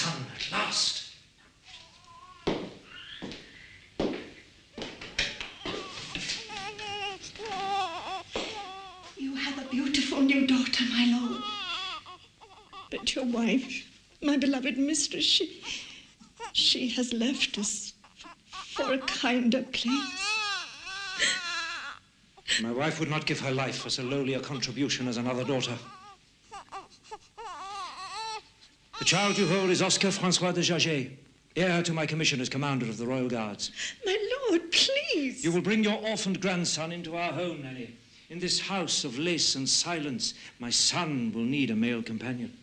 son at last. You have a beautiful new daughter, my lord. But your wife, my beloved mistress, she has left us for a kinder place. My wife would not give her life for so lowly a contribution as another daughter. The child you hold is Oscar Francois de Jacques, heir to my commission as commander of the Royal Guards. My lord, please. You will bring your orphaned grandson into our home, Nellie. In this house of lace and silence, my son will need a male companion.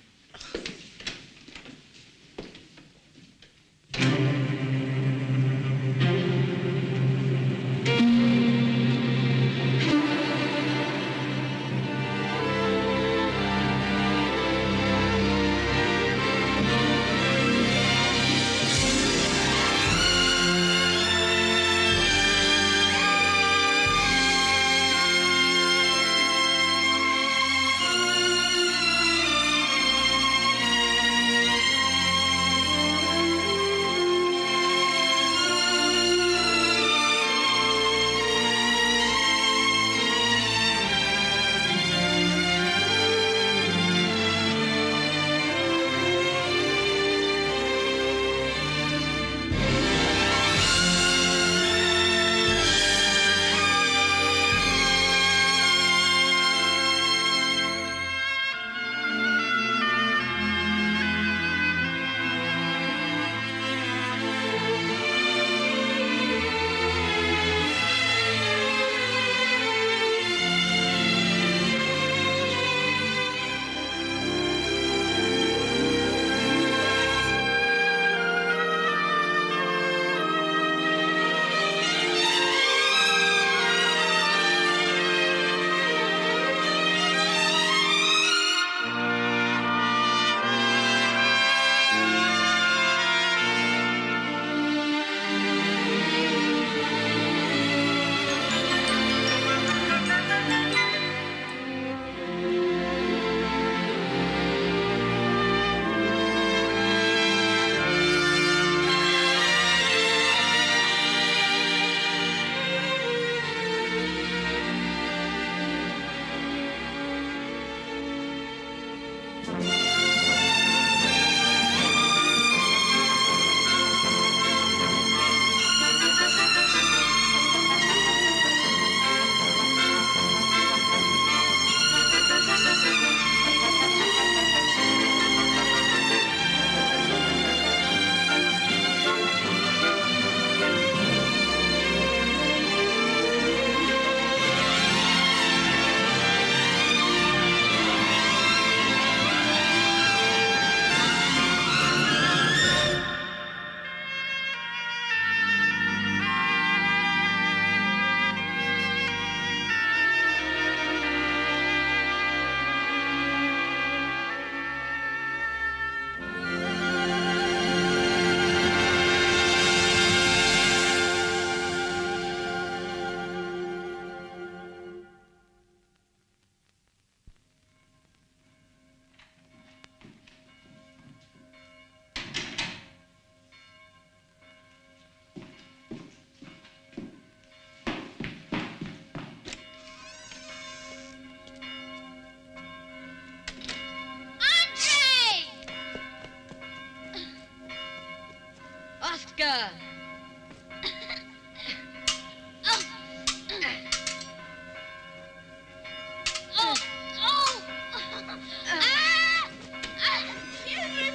Oscar!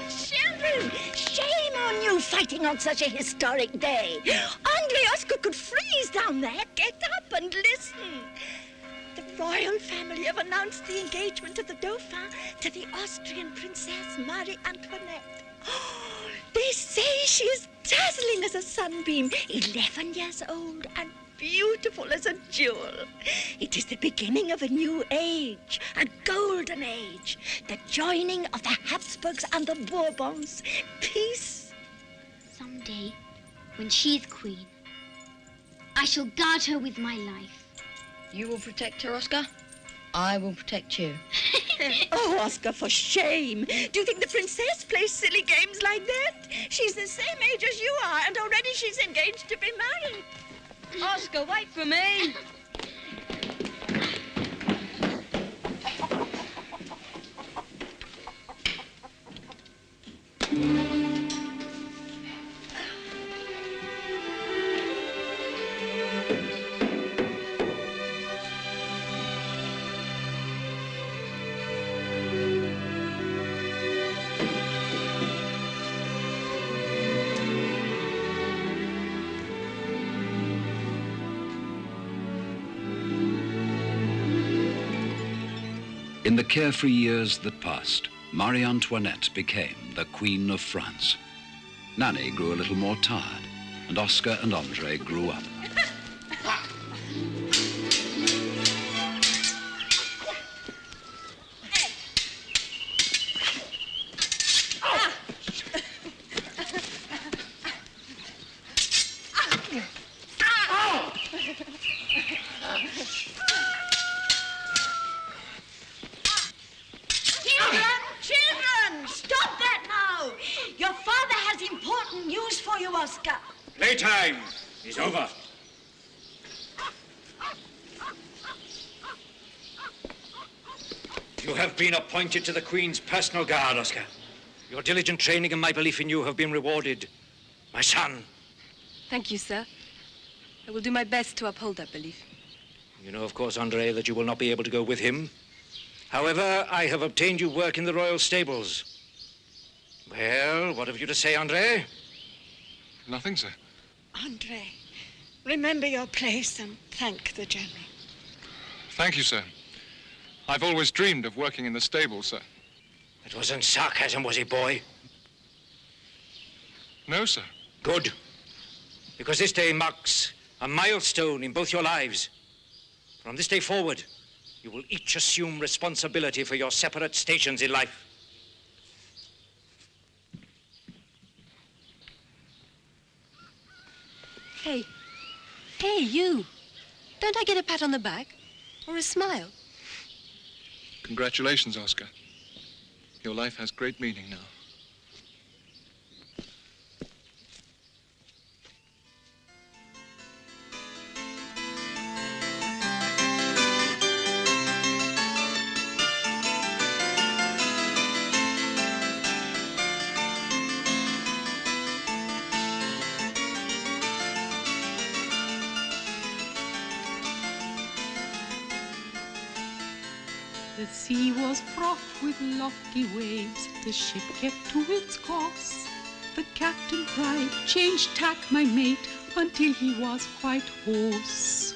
Children! Shame on you fighting on such a historic day. Andre Oscar could freeze down there. Get up and listen. The royal family have announced the engagement of the Dauphin to the Austrian Princess Marie Antoinette. They say she is dazzling as a sunbeam, 11 years old and beautiful as a jewel. It is the beginning of a new age, a golden age, the joining of the Habsburgs and the Bourbons. Peace. Someday, when she's queen, I shall guard her with my life. You will protect her, Oscar? I will protect you. Oh, Oscar, for shame. Do you think the princess plays silly games like that? She's the same age as you are, and already she's engaged to be married. Oscar, wait for me. In the carefree years that passed, Marie Antoinette became the Queen of France. Nanny grew a little more tired, and Oscar and Andre grew up. Children, stop that now. Your father has important news for you, Oscar. Playtime is over. You have been appointed to the Queen's personal guard, Oscar. Your diligent training and my belief in you have been rewarded. My son. Thank you, sir. I will do my best to uphold that belief. You know, of course, Andre, that you will not be able to go with him. However, I have obtained you work in the royal stables. Well, what have you to say, Andre? Nothing, sir. Andre, remember your place and thank the general. Thank you, sir. I've always dreamed of working in the stable, sir. It wasn't sarcasm, was it, boy? No, sir. Good. Because this day marks a milestone in both your lives. From this day forward, you will each assume responsibility for your separate stations in life. Hey. Hey, you. Don't I get a pat on the back? Or a smile? Congratulations, Oscar. Your life has great meaning now. The sea was fraught with lofty waves, the ship kept to its course. The captain cried, "Change tack, my mate," until he was quite hoarse.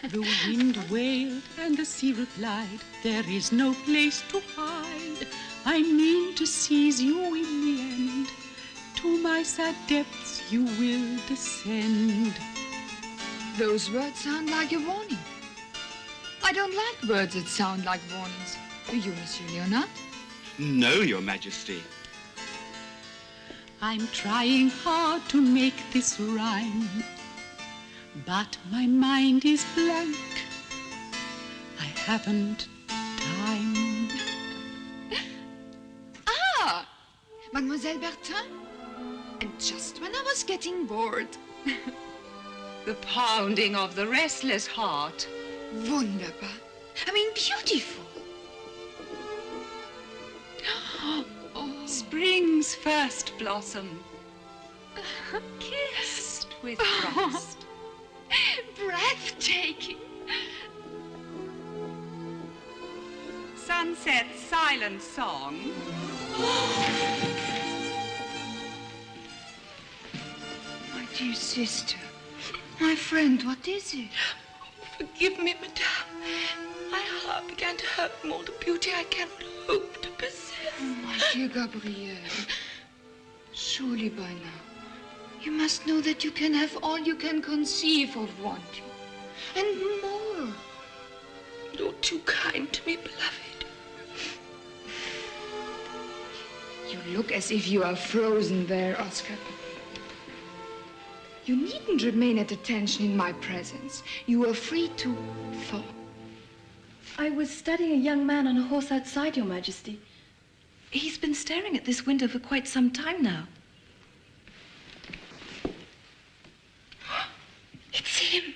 The wind wailed and the sea replied, "There is no place to hide. I mean to seize you in the end. To my sad depths you will descend." Those words sound like a warning. I don't like words that sound like warnings. Do you, Monsieur Leonard? No, Your Majesty. I'm trying hard to make this rhyme, but my mind is blank. I haven't time. Ah! Mademoiselle Bertin? And just when I was getting bored. The pounding of the restless heart. Wunderbar. I mean, beautiful. Oh. Spring's first blossom, kissed with frost. Breathtaking. Sunset's silent song. My dear sister, my friend, what is it? Forgive me, madame. My heart began to hurt from all the beauty I cannot hope to possess. Oh, my dear Gabrielle, surely by now, you must know that you can have all you can conceive of wanting, and more. You're too kind to me, beloved. You look as if you are frozen there, Oscar. You needn't remain at attention in my presence. You are free to fall. I was studying a young man on a horse outside, Your Majesty. He's been staring at this window for quite some time now. It's him.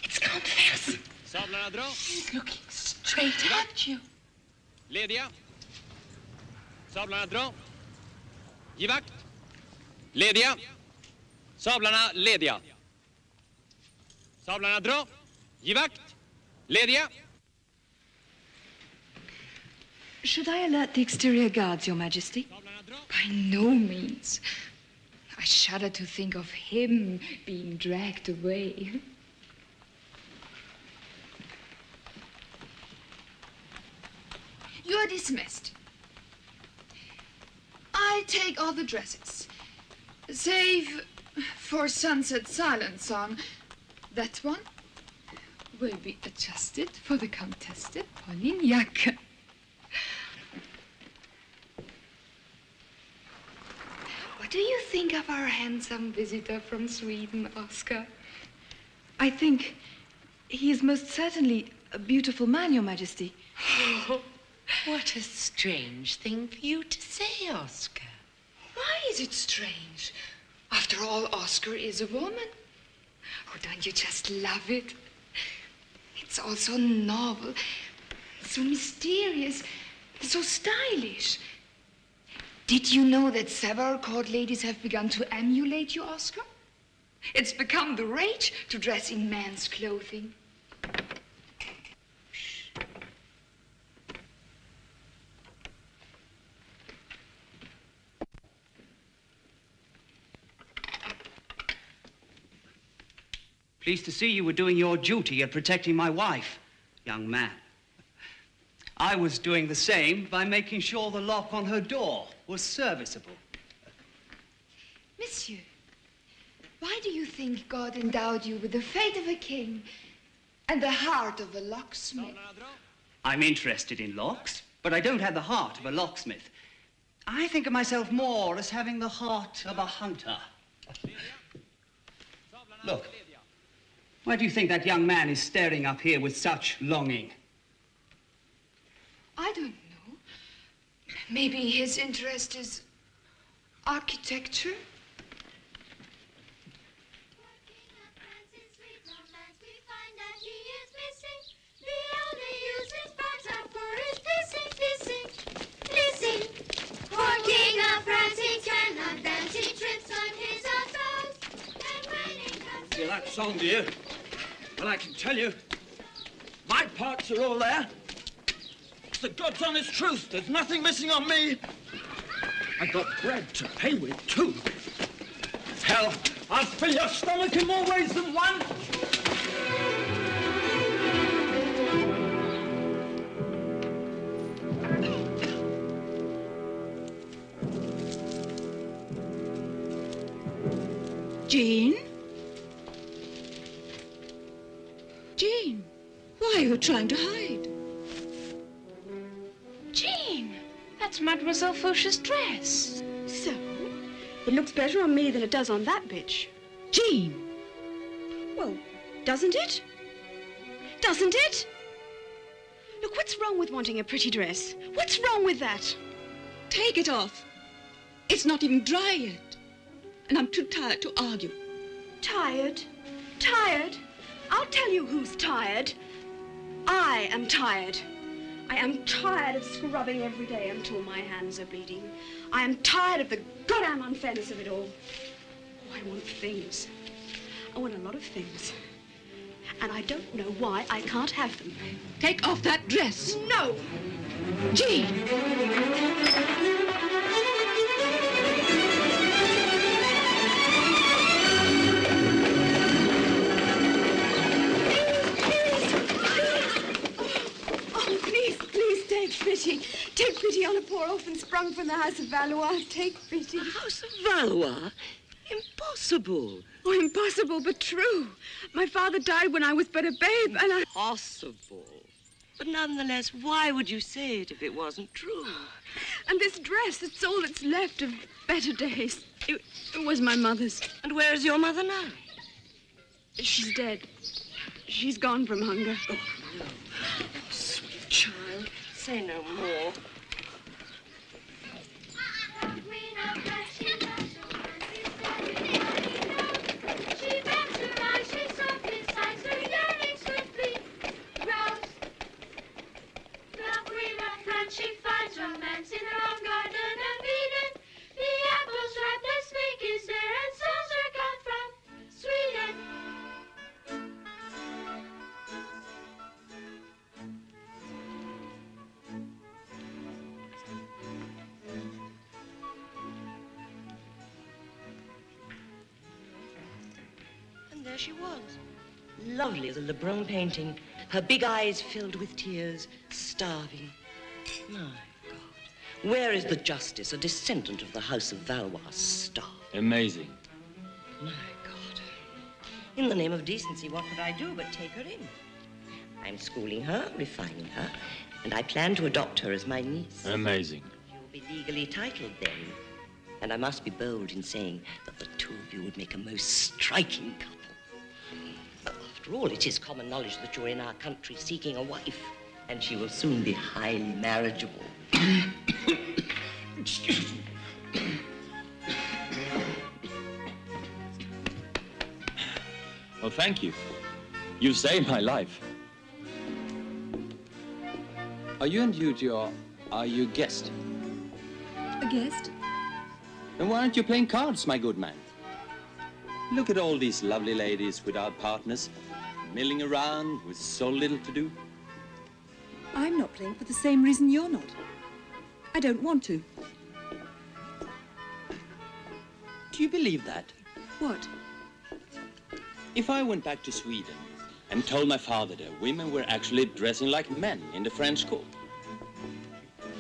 It's Count Vers. He's looking straight at you. Lediga. Sablarna dra. Ge vakt. Lediga. Sablarna lediga. Sablarna dra. Ge vakt. Lediga. Should I alert the exterior guards, Your Majesty? By no means. I shudder to think of him being dragged away. You're dismissed. I take all the dresses, save for Sunset Silent Song. That one will be adjusted for the Countess Pauline Jacques. What do you think of our handsome visitor from Sweden, Oscar? I think he is most certainly a beautiful man, Your Majesty. What a strange thing for you to say, Oscar. Why is it strange? After all, Oscar is a woman. Oh, don't you just love it? It's all so novel, so mysterious, so stylish. Did you know that several court ladies have begun to emulate you, Oscar? It's become the rage to dress in man's clothing. Pleased to see you were doing your duty at protecting my wife, young man. I was doing the same by making sure the lock on her door was serviceable. Monsieur, why do you think God endowed you with the fate of a king and the heart of a locksmith? I'm interested in locks, but I don't have the heart of a locksmith. I think of myself more as having the heart of a hunter. Look, why do you think that young man is staring up here with such longing? I don't know. Maybe his interest is architecture? Hear that song, do you? Well, I can tell you, my parts are all there. It's the God's honest truth. There's nothing missing on me. I got bread to pay with, too. Hell, I'll fill your stomach in more ways than one. Jean? Jean, why are you trying to hide? Jean, that's Mademoiselle Fauche's dress. So? It looks better on me than it does on that bitch. Jean! Well, doesn't it? Doesn't it? Look, what's wrong with wanting a pretty dress? What's wrong with that? Take it off. It's not even dry yet. And I'm too tired to argue. Tired? Tired? I'll tell you who's tired. I am tired. I am tired of scrubbing every day until my hands are bleeding. I am tired of the goddamn unfairness of it all. Oh, I want things. I want a lot of things. And I don't know why I can't have them. Take off that dress. No! Jean! Take pity on a poor orphan sprung from the house of Valois. Take pity. The house of Valois? Impossible. Oh, impossible, but true. My father died when I was but a babe, and I... Impossible. But nonetheless, why would you say it if it wasn't true? And this dress, it's all that's left of better days. It was my mother's. And where is your mother now? She's dead. She's gone from hunger. Oh, no. Oh, sweet child. Say no more. She finds romance in her own garden of Eden. The apples ripe, the snake is there, and souls are come from Sweden. And there she was. Lovely as a Lebrun painting. Her big eyes filled with tears, starving. My God. Where is the justice, a descendant of the House of Valois, starved? Amazing. My God. In the name of decency, what could I do but take her in? I'm schooling her, refining her, and I plan to adopt her as my niece. Amazing. You'll be legally titled then. And I must be bold in saying that the two of you would make a most striking couple. After all, it is common knowledge that you're in our country seeking a wife, and she will soon be highly marriageable. Excuse me. Well, thank you. You saved my life. Are you on duty or are you a guest? A guest? Then why aren't you playing cards, my good man? Look at all these lovely ladies without partners, milling around with so little to do. I'm not playing for the same reason you're not. I don't want to. Do you believe that? What? If I went back to Sweden and told my father that women were actually dressing like men in the French court,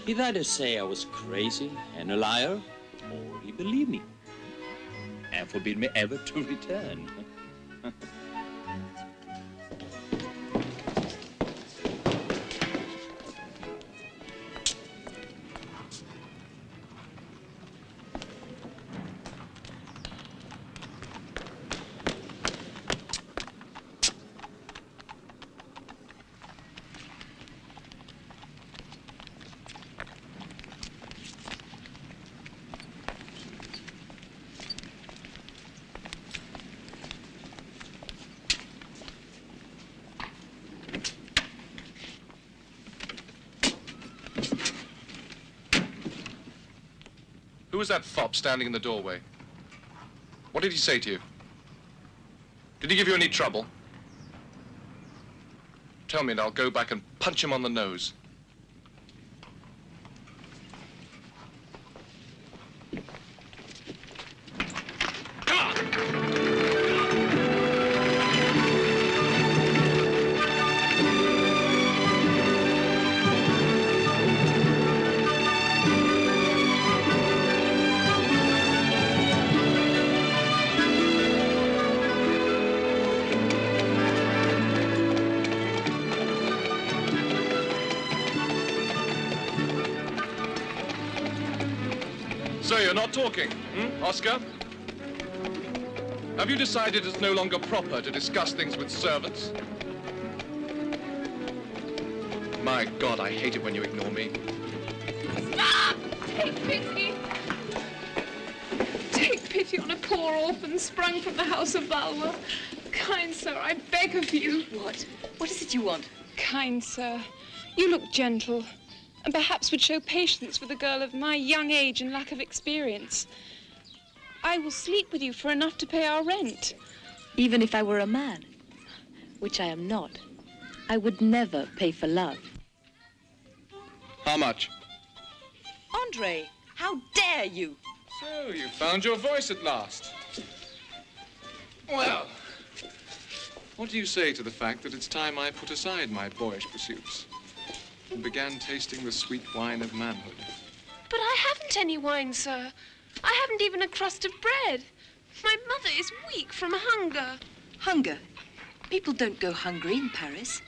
he'd either say I was crazy and a liar, or he'd believe me and forbid me ever to return. Who was that fop standing in the doorway? What did he say to you? Did he give you any trouble? Tell me and I'll go back and punch him on the nose. So you're not talking, Oscar? Have you decided it's no longer proper to discuss things with servants? My God, I hate it when you ignore me. Stop! Take pity. Take pity on a poor orphan sprung from the House of Valois. Kind sir, I beg of you. What? What is it you want? Kind sir, you look gentle, and perhaps would show patience with a girl of my young age and lack of experience. I will sleep with you for enough to pay our rent. Even if I were a man, which I am not, I would never pay for love. How much? Andre, how dare you? So, you found your voice at last. Well, what do you say to the fact that it's time I put aside my boyish pursuits and began tasting the sweet wine of manhood? But I haven't any wine, sir. I haven't even a crust of bread. My mother is weak from hunger. Hunger? People don't go hungry in Paris.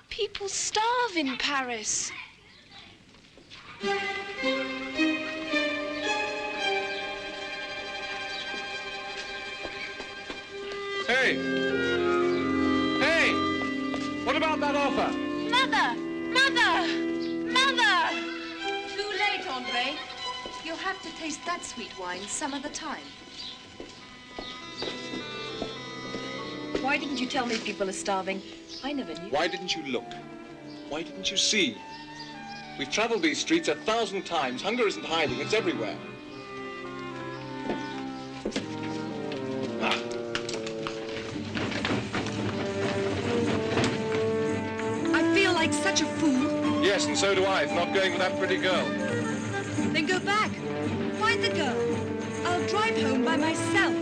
People starve in Paris. Hey! Hey! What about that offer? Mother! Mother! Mother! Too late, Andre. You'll have to taste that sweet wine some other time. Why didn't you tell me people are starving? I never knew. Why didn't you look? Why didn't you see? We've traveled these streets 1,000 times. Hunger isn't hiding, it's everywhere. I feel like such a fool. Yes, and so do I, for not going with that pretty girl. Then go back. Find the girl. I'll drive home by myself.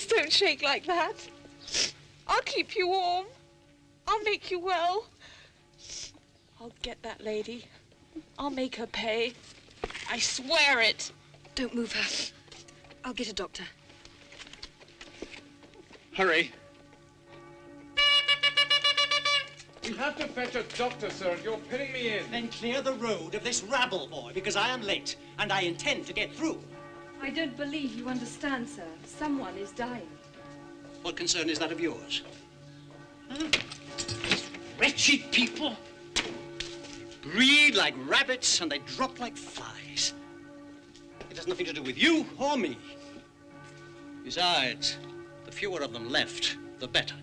Don't shake like that. I'll keep you warm. I'll make you well. I'll get that lady. I'll make her pay. I swear it. Don't move her. I'll get a doctor. Hurry. You have to fetch a doctor, sir, and you're pinning me in. Then clear the road of this rabble, boy, because I am late, and I intend to get through. I don't believe you understand, sir. Someone is dying. What concern is that of yours? Huh? These wretched people breed like rabbits and they drop like flies. It has nothing to do with you or me. Besides, the fewer of them left, the better.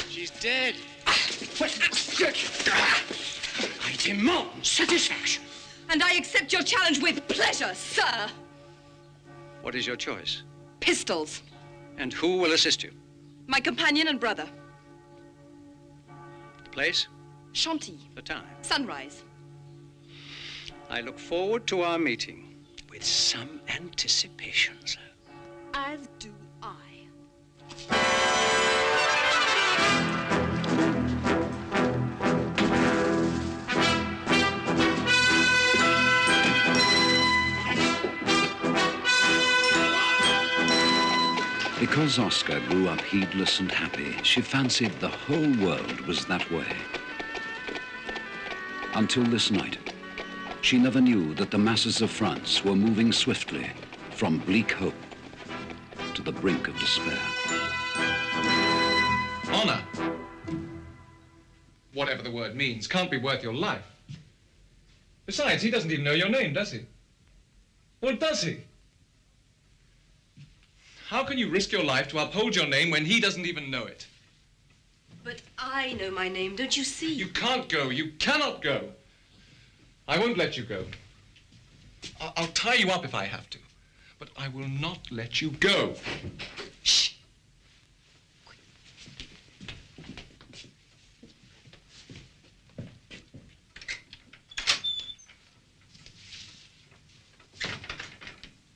She's dead. I demand satisfaction. And I accept your challenge with pleasure, sir. What is your choice? Pistols. And who will assist you? My companion and brother. The place? Chantilly. The time? Sunrise. I look forward to our meeting with some anticipation, sir. As do I. Because Oscar grew up heedless and happy, she fancied the whole world was that way. Until this night, she never knew that the masses of France were moving swiftly from bleak hope to the brink of despair. Honor, whatever the word means, can't be worth your life. Besides, he doesn't even know your name, does he? Or does he? How can you risk your life to uphold your name when he doesn't even know it? But I know my name, don't you see? You can't go. You cannot go. I won't let you go. I'll tie you up if I have to. But I will not let you go. Shh.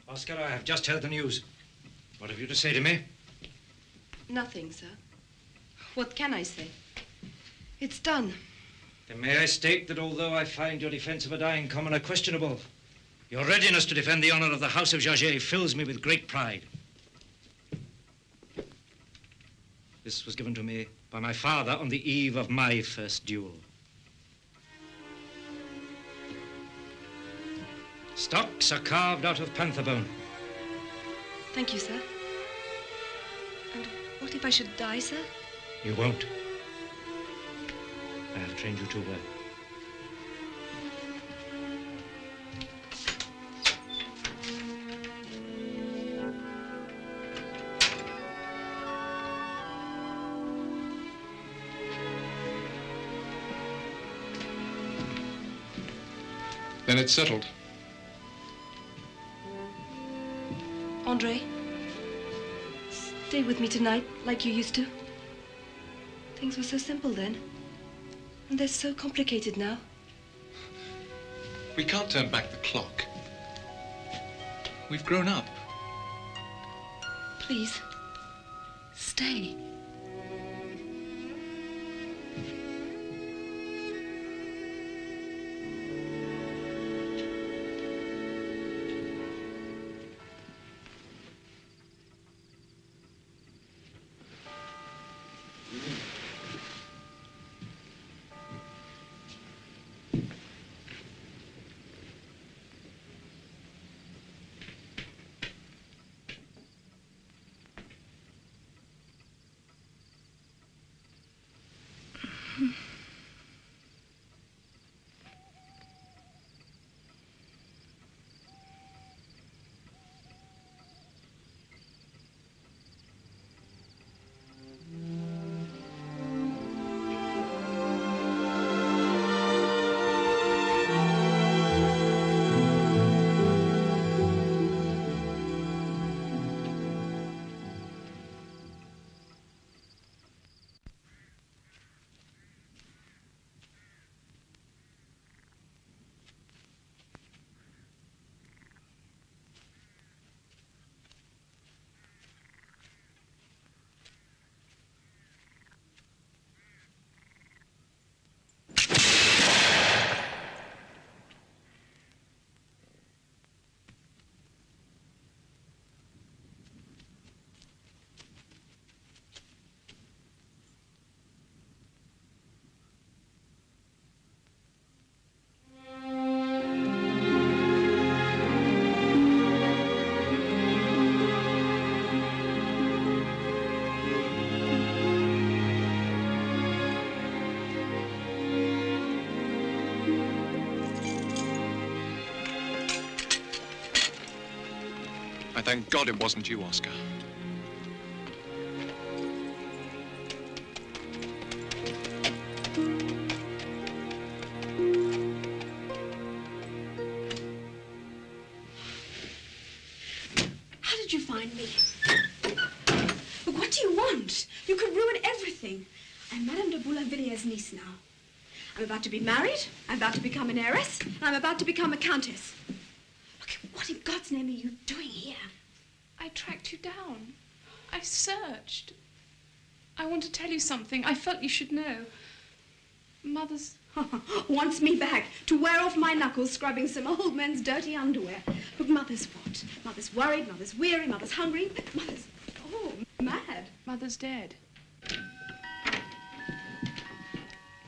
Oscar, I have just heard the news. What have you to say to me? Nothing, sir. What can I say? It's done. Then may I state that although I find your defense of a dying commoner questionable, your readiness to defend the honor of the House of Jacques fills me with great pride. This was given to me by my father on the eve of my first duel. Stocks are carved out of panther bone. Thank you, sir. And what if I should die, sir? You won't. I have trained you too well. Then it's settled. Andre, stay with me tonight like you used to. Things were so simple then. And they're so complicated now. We can't turn back the clock. We've grown up. Please, stay. I thank God it wasn't you, Oscar. How did you find me? But what do you want? You could ruin everything. I'm Madame de Boulainvillier's niece now. I'm about to be married, I'm about to become an heiress, and I'm about to become a countess. Look, what in God's name are you doing here? I tracked you down. I searched. I want to tell you something. I felt you should know. Mother's... Wants me back to wear off my knuckles scrubbing some old men's dirty underwear. Look, Mother's what? Mother's worried, Mother's weary, Mother's hungry, Mother's... oh, mad. Mother's dead.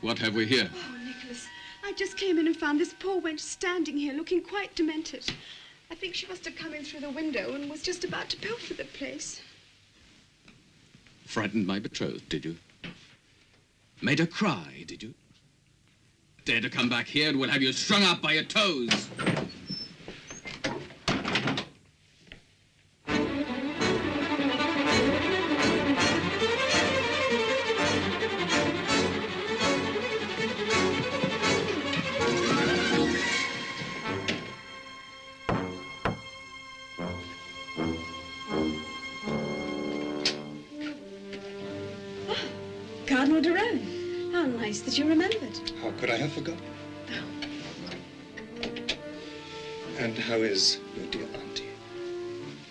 What have we here? Oh, Nicholas, I just came in and found this poor wench standing here looking quite demented. I think she must have come in through the window and was just about to pilfer the place. Frightened my betrothed, did you? Made her cry, did you? Dare to come back here and we'll have you strung up by your toes. Cardinal de Rohan. How nice that you remembered. How could I have forgotten? And how is your dear auntie?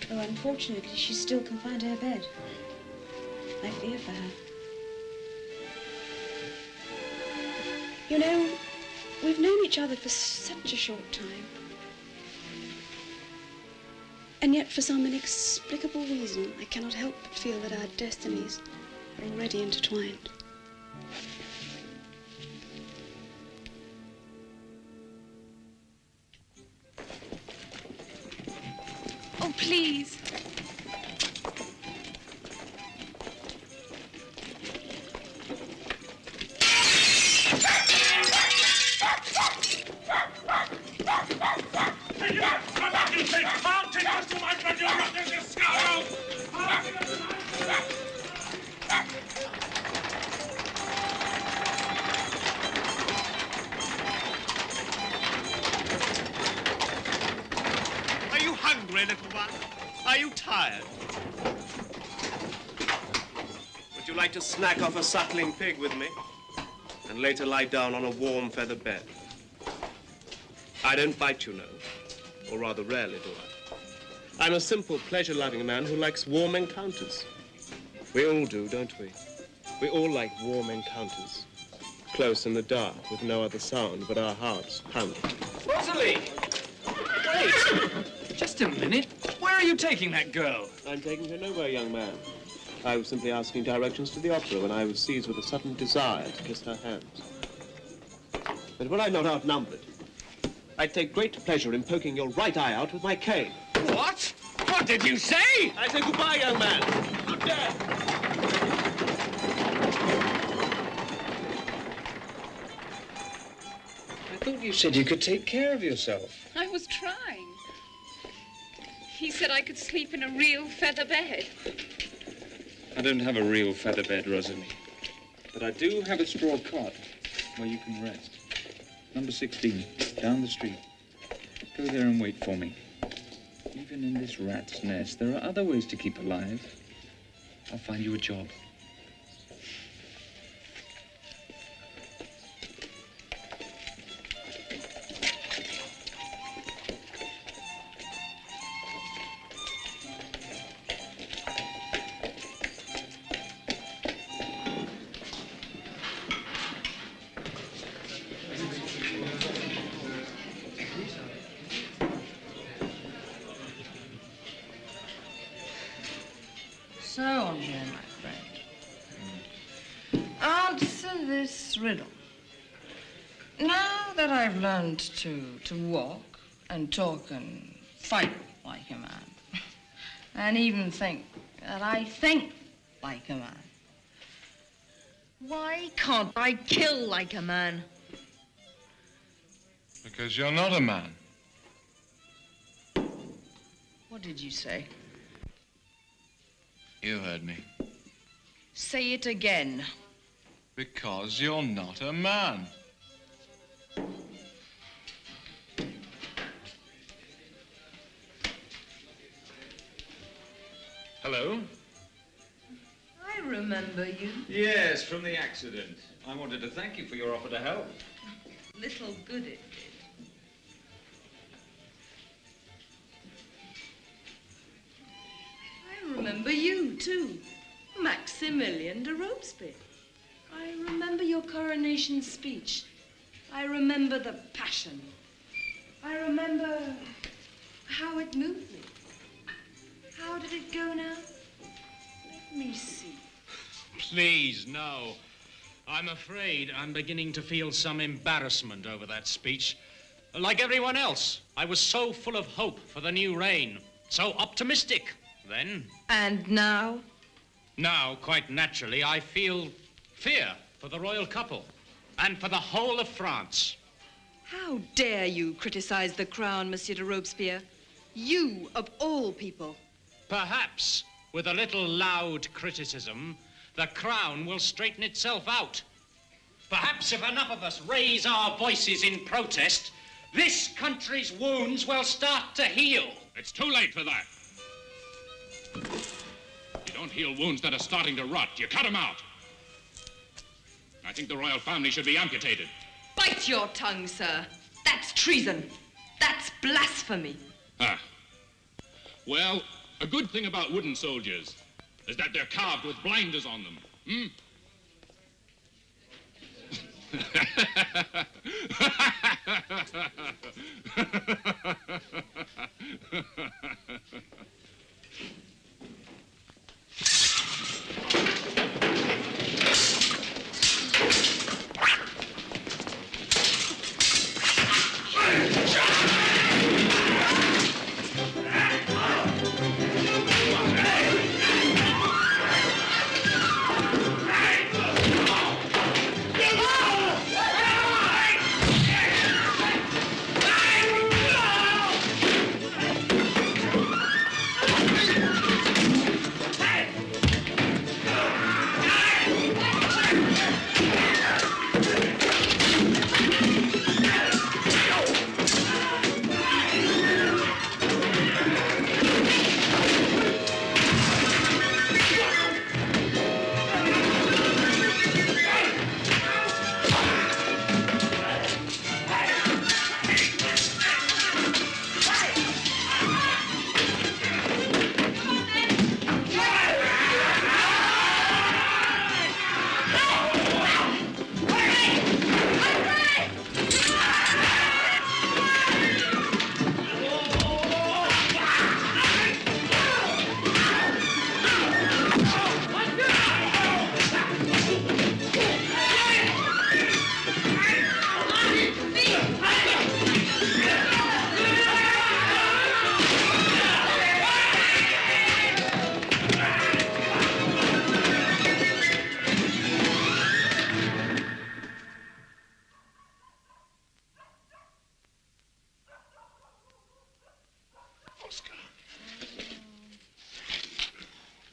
Oh, unfortunately, she's still confined to her bed. I fear for her. You know, we've known each other for such a short time. And yet, for some inexplicable reason, I cannot help but feel that our destinies are already intertwined. Oh, please. Are you hungry, little one? Are you tired? Would you like to snack off a suckling pig with me? And later lie down on a warm feather bed? I don't bite, you know. Or rather rarely do I. I'm a simple, pleasure-loving man who likes warm encounters. We all do, don't we? We all like warm encounters. Close in the dark, with no other sound but our hearts pounding. Rosalie! Wait! Just a minute. Where are you taking that girl? I'm taking her nowhere, young man. I was simply asking directions to the opera when I was seized with a sudden desire to kiss her hands. But were I not outnumbered, I'd take great pleasure in poking your right eye out with my cane. What? What did you say? I say goodbye, young man. Good day. I thought you said you could take care of yourself. I was trying. He said I could sleep in a real feather bed. I don't have a real feather bed, Rosalie. But I do have a straw cot where you can rest. Number 16, down the street. Go there and wait for me. Even in this rat's nest, there are other ways to keep alive. I'll find you a job. So, Andre, my friend, answer this riddle. Now that I've learned to walk and talk and fight like a man, and even think that I think like a man, why can't I kill like a man? Because you're not a man. What What did you say? You heard me. Say it again. Because you're not a man. Hello? I remember you. Yes, from the accident. I wanted to thank you for your offer to help. Little good it did. I remember you, too. Maximilian de Robespierre. I remember your coronation speech. I remember the passion. I remember how it moved me. How did it go now? Let me see. Please, no. I'm afraid I'm beginning to feel some embarrassment over that speech. Like everyone else, I was so full of hope for the new reign, so optimistic then. And now? Now, quite naturally, I feel fear for the royal couple and for the whole of France. How dare you criticize the crown, Monsieur de Robespierre? You, of all people. Perhaps, with a little loud criticism, the crown will straighten itself out. Perhaps if enough of us raise our voices in protest, this country's wounds will start to heal. It's too late for that. You don't heal wounds that are starting to rot. You cut them out. I think the royal family should be amputated. Bite your tongue, sir. That's treason. That's blasphemy. Ah. Well, a good thing about wooden soldiers is that they're carved with blinders on them. Hmm?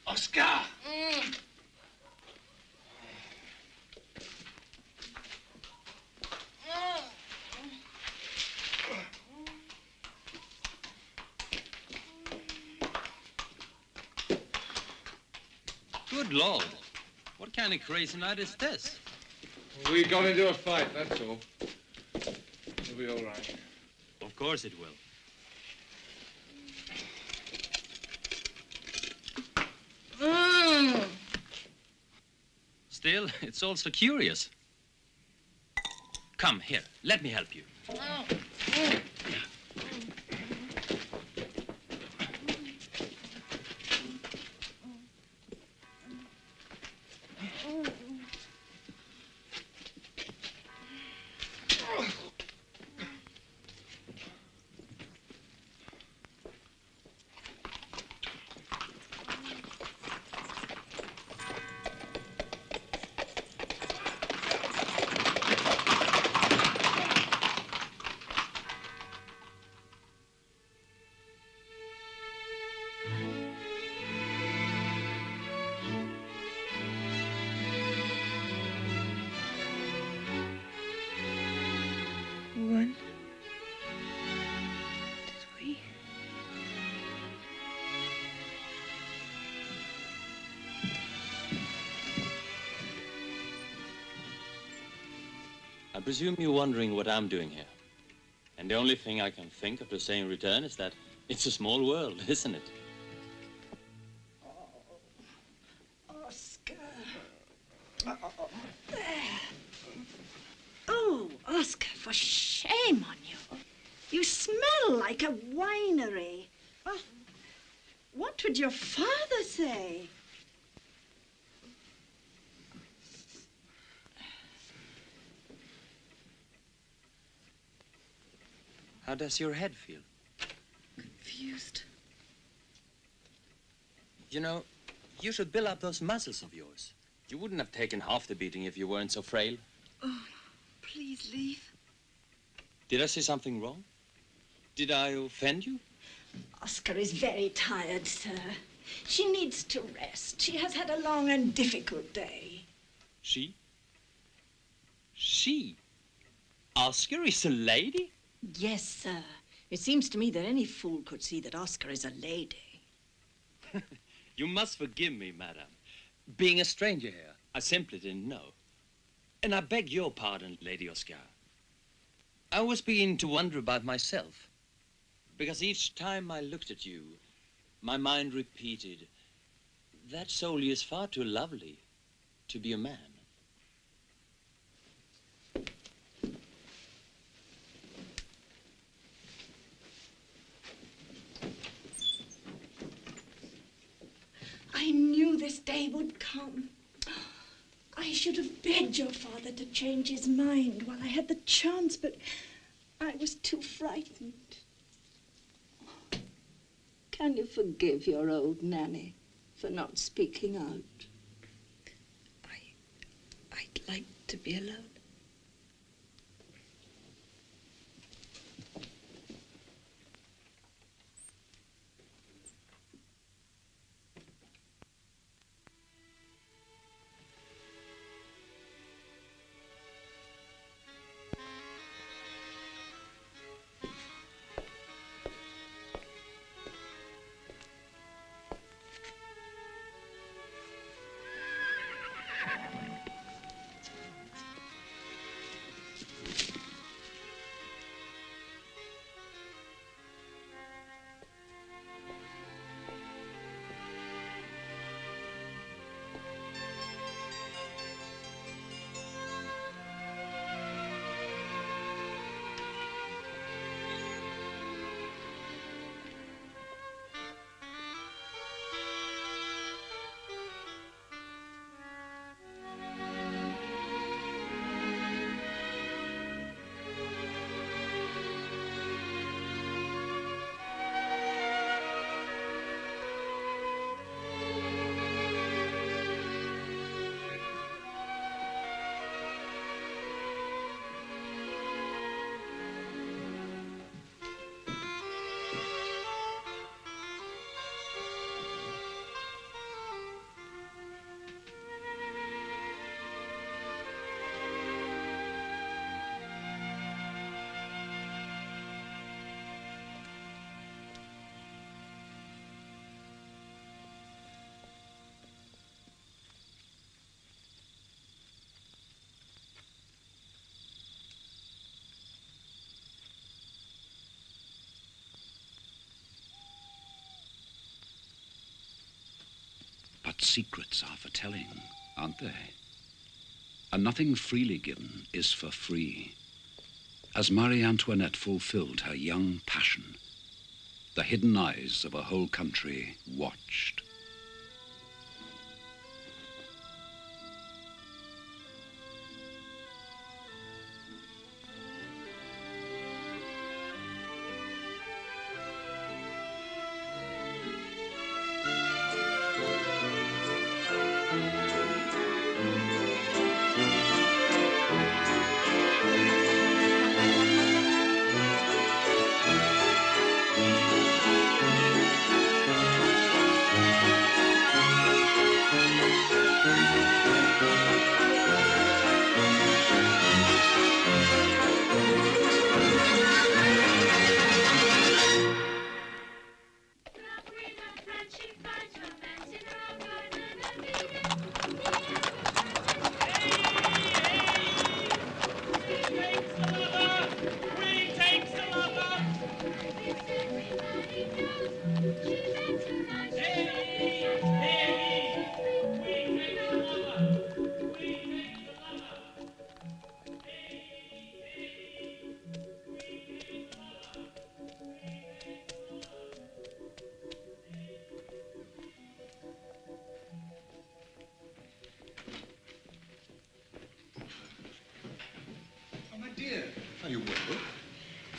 Oscar! Good Lord. What kind of crazy night is this? We got into a fight, that's all. It'll be all right. Of course it will. Still, it's also curious. Come, here, let me help you. presume you're wondering what I'm doing here. And the only thing I can think of to say in return is that it's a small world, isn't it? Oscar. Oh, Oscar, for shame on you. You smell like a winery. Oh, what would your father say? How does your head feel? Confused. You know, you should build up those muscles of yours. You wouldn't have taken half the beating if you weren't so frail. Oh, please leave. Did I say something wrong? Did I offend you? Oscar is very tired, sir. She needs to rest. She has had a long and difficult day. She? She? Oscar is a lady? Yes, sir. It seems to me that any fool could see that Oscar is a lady. You must forgive me, madam. Being a stranger here, I simply didn't know. And I beg your pardon, Lady Oscar. I was beginning to wonder about myself. Because each time I looked at you, my mind repeated, that soul is far too lovely to be a man. I knew this day would come. I should have begged your father to change his mind while I had the chance, but I was too frightened. Can you forgive your old nanny for not speaking out? I'd like to be alone. But secrets are for telling, aren't they? And nothing freely given is for free. As Marie Antoinette fulfilled her young passion, the hidden eyes of a whole country watched.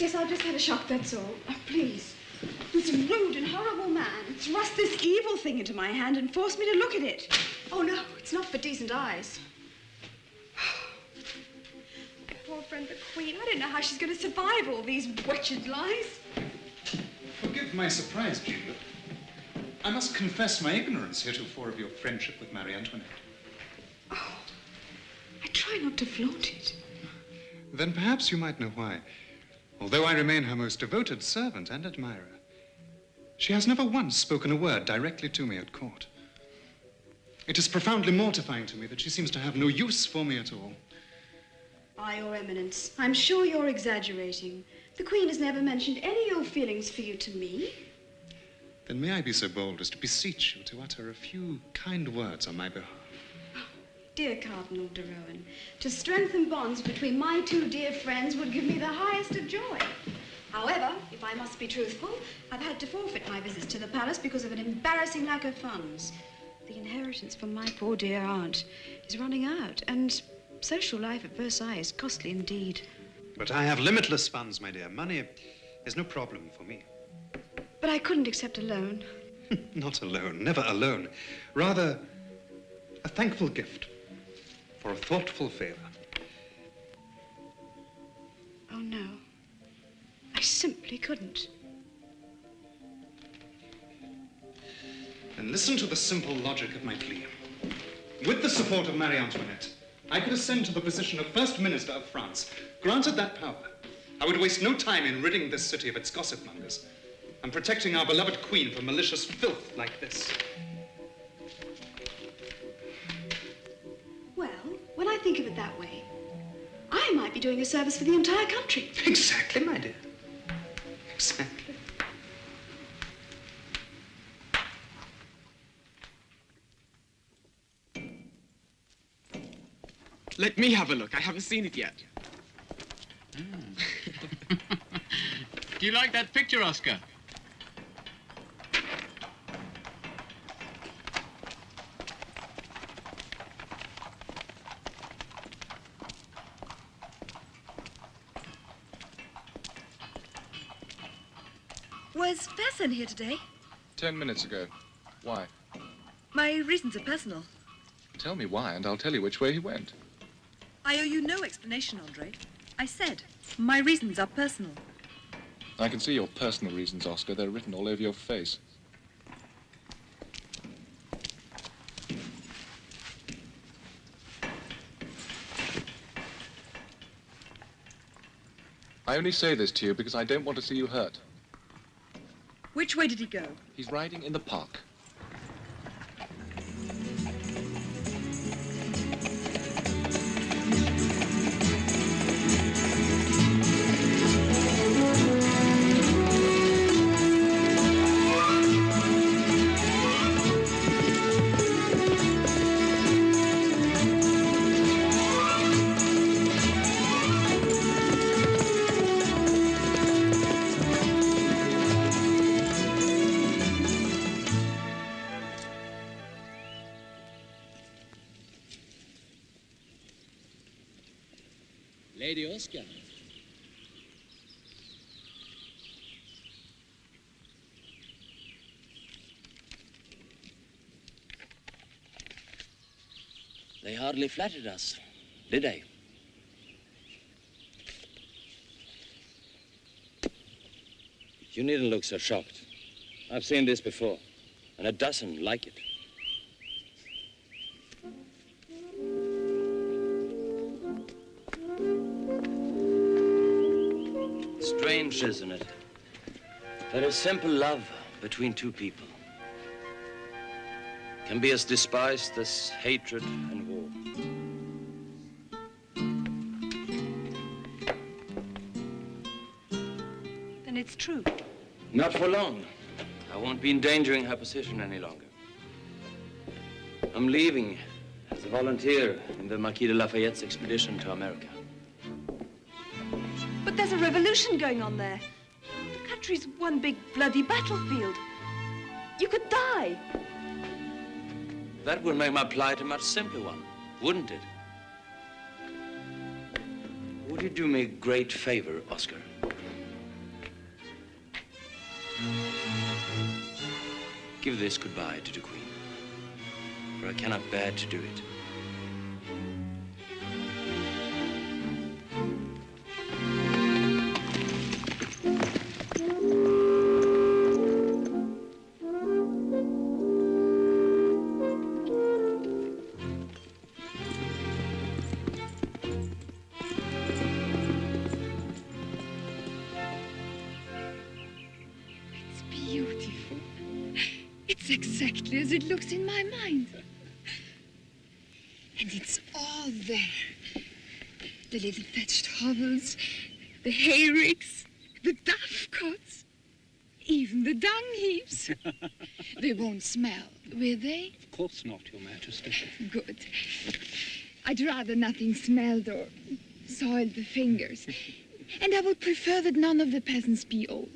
Yes, I've just had a shock, that's all. Oh, please. This rude and horrible man thrust this evil thing into my hand and forced me to look at it. Oh, no, it's not for decent eyes. Poor friend, the Queen. I don't know how she's going to survive all these wretched lies. Forgive my surprise, Jean, but I must confess my ignorance heretofore of your friendship with Marie Antoinette. Oh, I try not to flaunt it. Then perhaps you might know why. Although I remain her most devoted servant and admirer, she has never once spoken a word directly to me at court. It is profoundly mortifying to me that she seems to have no use for me at all. Ah, Your Eminence, I'm sure you're exaggerating. The Queen has never mentioned any ill feelings for you to me. Then may I be so bold as to beseech you to utter a few kind words on my behalf? Dear Cardinal de Rohan, to strengthen bonds between my two dear friends would give me the highest of joy. However, if I must be truthful, I've had to forfeit my visits to the palace because of an embarrassing lack of funds. The inheritance from my poor dear aunt is running out, and social life at Versailles is costly indeed. But I have limitless funds, my dear. Money is no problem for me. But I couldn't accept a loan. Not a loan, never a loan. Rather, a thankful gift for a thoughtful favor. Oh, no. I simply couldn't. Then listen to the simple logic of my plea. With the support of Marie Antoinette, I could ascend to the position of First Minister of France. Granted that power, I would waste no time in ridding this city of its gossip mongers and protecting our beloved Queen from malicious filth like this. Well, when I think of it that way, I might be doing a service for the entire country. Exactly, my dear. Exactly. Let me have a look. I haven't seen it yet. Do you like that picture, Oscar? Was Faison here today? 10 minutes ago. Why? My reasons are personal. Tell me why, and I'll tell you which way he went. I owe you no explanation, Andre. I said, my reasons are personal. I can see your personal reasons, Oscar. They're written all over your face. I only say this to you because I don't want to see you hurt. Which way did he go? He's riding in the park. Lady Oscar. They hardly flattered us, did they? You needn't look so shocked. I've seen this before, and a dozen like it. Strange, isn't it? That a simple love between two people can be as despised as hatred and war. Then it's true. Not for long. I won't be endangering her position any longer. I'm leaving as a volunteer in the Marquis de Lafayette's expedition to America. But there's a revolution going on there. The country's one big bloody battlefield. You could die. That would make my plight a much simpler one, wouldn't it? Would you do me a great favor, Oscar? Give this goodbye to the Queen, for I cannot bear to do it. Exactly as it looks in my mind. And it's all there. The little thatched hovels, the hayricks, the dovecots, even the dung heaps. They won't smell, will they? Of course not, Your Majesty. Good. I'd rather nothing smelled or soiled the fingers. And I would prefer that none of the peasants be old.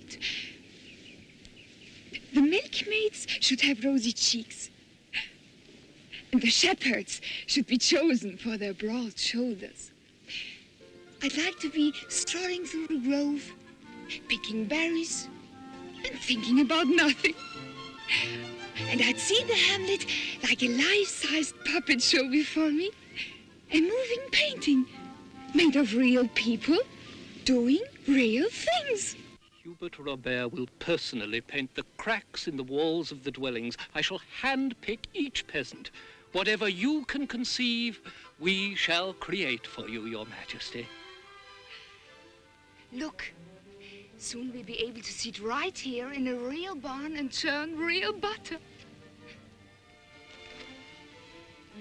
The milkmaids should have rosy cheeks. And the shepherds should be chosen for their broad shoulders. I'd like to be strolling through the grove, picking berries, and thinking about nothing. And I'd see the hamlet like a life-sized puppet show before me. A moving painting made of real people doing real things. Hubert Robert will personally paint the cracks in the walls of the dwellings. I shall hand-pick each peasant. Whatever you can conceive, we shall create for you, Your Majesty. Look, soon we'll be able to sit right here in a real barn and churn real butter.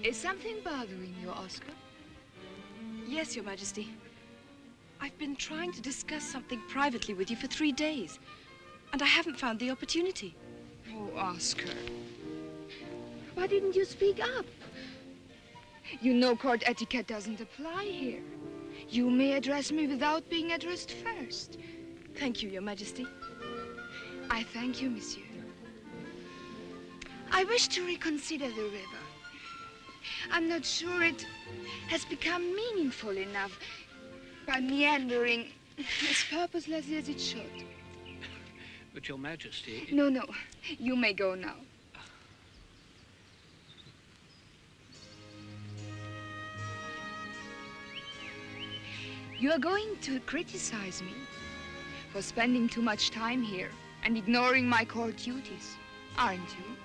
Is something bothering you, Oscar? Yes, Your Majesty. I've been trying to discuss something privately with you for 3 days, and I haven't found the opportunity. Oh, Oscar. Why didn't you speak up? You know court etiquette doesn't apply here. You may address me without being addressed first. Thank you, Your Majesty. I thank you, monsieur. I wish to reconsider the river. I'm not sure it has become meaningful enough by meandering as purposelessly as it should. But, Your Majesty... No, no. You may go now. You are going to criticize me for spending too much time here and ignoring my court duties, aren't you?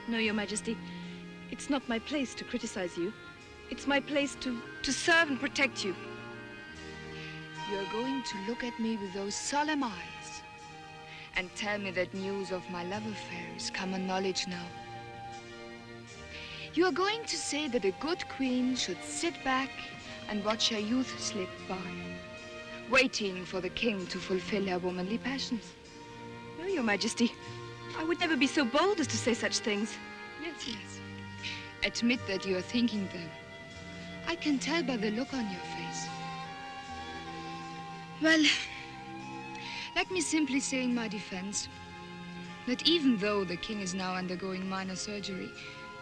No, Your Majesty. It's not my place to criticize you. It's my place to serve and protect you. You're going to look at me with those solemn eyes and tell me that news of my love affair is common knowledge now. You are going to say that a good queen should sit back and watch her youth slip by, waiting for the king to fulfill her womanly passions. No, Your Majesty. I would never be so bold as to say such things. Yes, yes. Admit that you are thinking them. I can tell by the look on your face. Well, let me simply say in my defense that even though the king is now undergoing minor surgery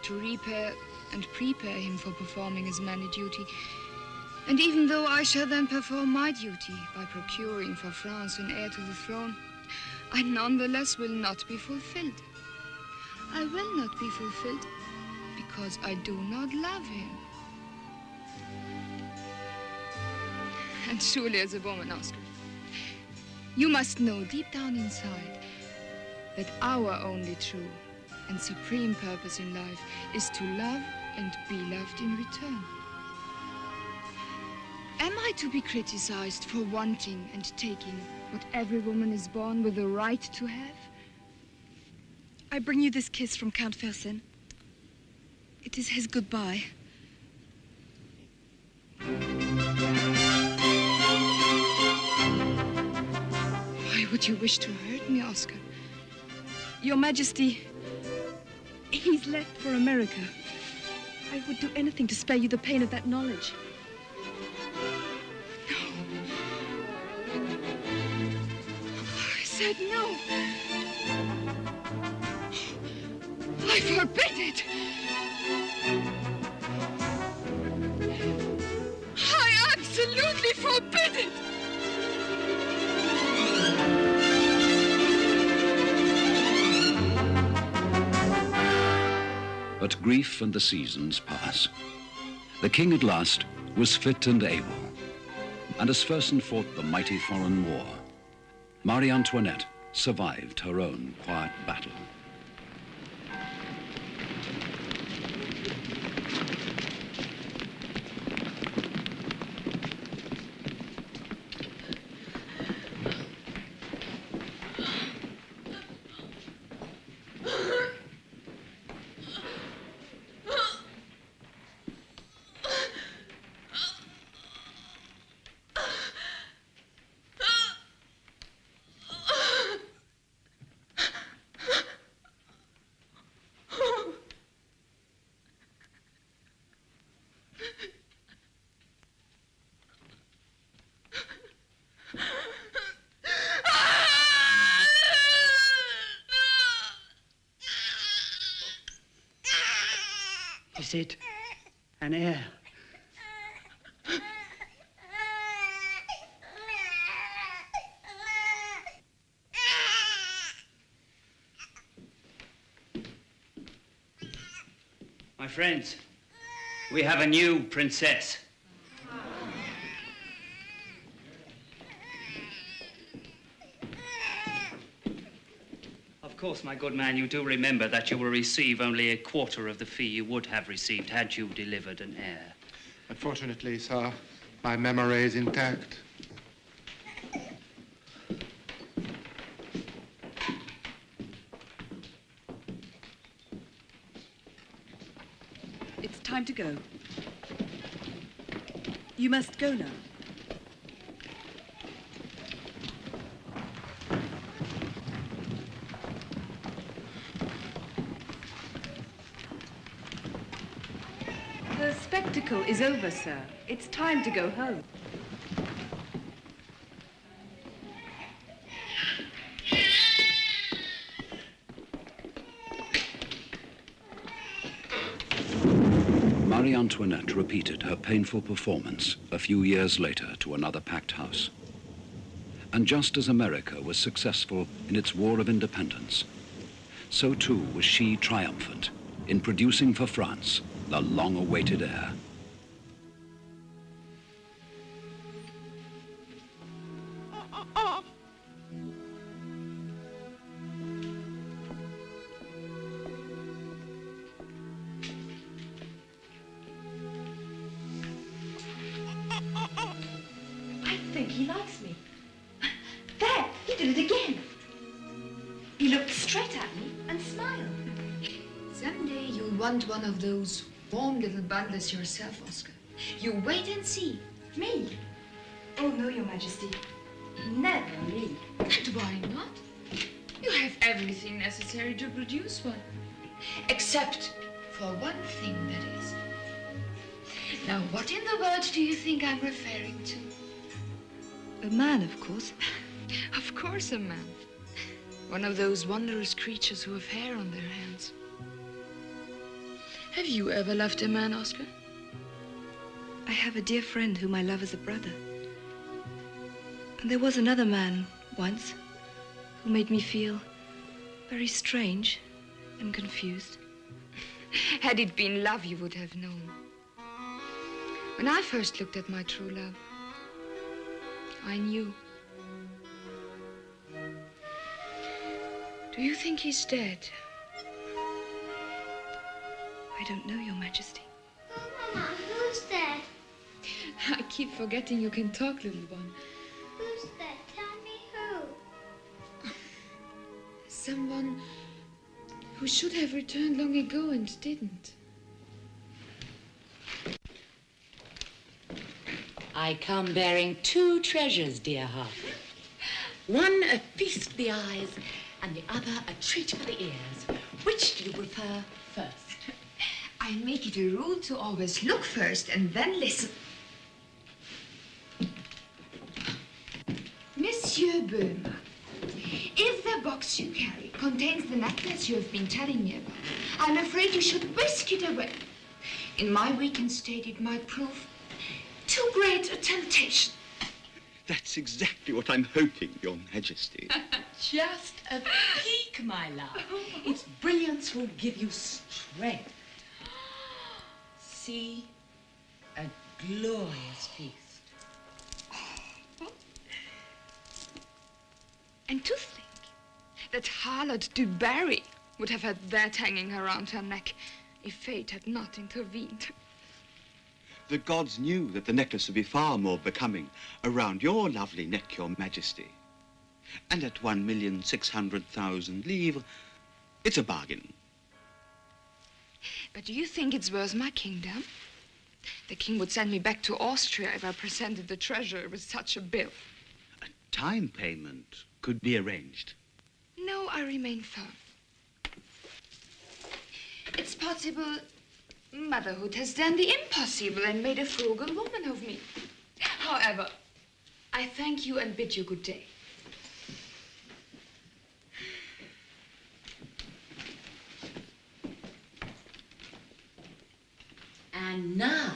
to repair and prepare him for performing his manly duty, and even though I shall then perform my duty by procuring for France an heir to the throne, I nonetheless will not be fulfilled. I will not be fulfilled because I do not love him. And surely as a woman, Oscar, you must know deep down inside that our only true and supreme purpose in life is to love and be loved in return. Am I to be criticized for wanting and taking what every woman is born with the right to have? I bring you this kiss from Count Fersen. It is his goodbye. Why would you wish to hurt me, Oscar? Your Majesty, he's left for America. I would do anything to spare you the pain of that knowledge. I said no. I forbid it. I absolutely forbid it. But grief and the seasons pass. The king at last was fit and able, and as Fersen fought the mighty foreign war, Marie Antoinette survived her own quiet battle. Is it an heir? My friends, we have a new princess. Of course, my good man, you do remember that you will receive only a quarter of the fee you would have received had you delivered an heir. Unfortunately, sir, my memory is intact. It's time to go. You must go now. The spectacle is over, sir. It's time to go home. Marie Antoinette repeated her painful performance a few years later to another packed house. And just as America was successful in its war of independence, so too was she triumphant in producing for France the long-awaited heir. I think he likes me. There, he did it again. He looked straight at me and smiled. Someday you'll want one of those warm little bundles yourself, Oscar. You wait and see. Me? Oh, no, Your Majesty. Never me. And why not? You have everything necessary to produce one. Except for one thing, that is. Now, what in the world do you think I'm referring to? A man, of course. Of course, a man. One of those wondrous creatures who have hair on their hands. Have you ever loved a man, Oscar? I have a dear friend whom I love as a brother. And there was another man once who made me feel very strange and confused. Had it been love, you would have known. When I first looked at my true love, I knew. Do you think he's dead? I don't know, Your Majesty. Oh, Mama, who's there? I keep forgetting you can talk, little one. Who's there? Tell me who. Someone who should have returned long ago and didn't. I come bearing two treasures, dear heart. One a feast for the eyes, and the other a treat for the ears. Which do you prefer first? I make it a rule to always look first and then listen. Monsieur Böhmer, if the box you carry contains the necklace you have been telling me about, I'm afraid you should whisk it away. In my weakened state, it might prove too great a temptation. That's exactly what I'm hoping, Your Majesty. Just a peek, my love. Its brilliance will give you strength. see a glorious feast. And to think that harlot du Barry would have had that hanging around her neck if fate had not intervened. The gods knew that the necklace would be far more becoming around your lovely neck, Your Majesty. And at 1,600,000 livres, it's a bargain. But do you think it's worth my kingdom? The king would send me back to Austria if I presented the treasurer with such a bill. A time payment could be arranged. No, I remain firm. It's possible motherhood has done the impossible and made a frugal woman of me. However, I thank you and bid you good day. And now,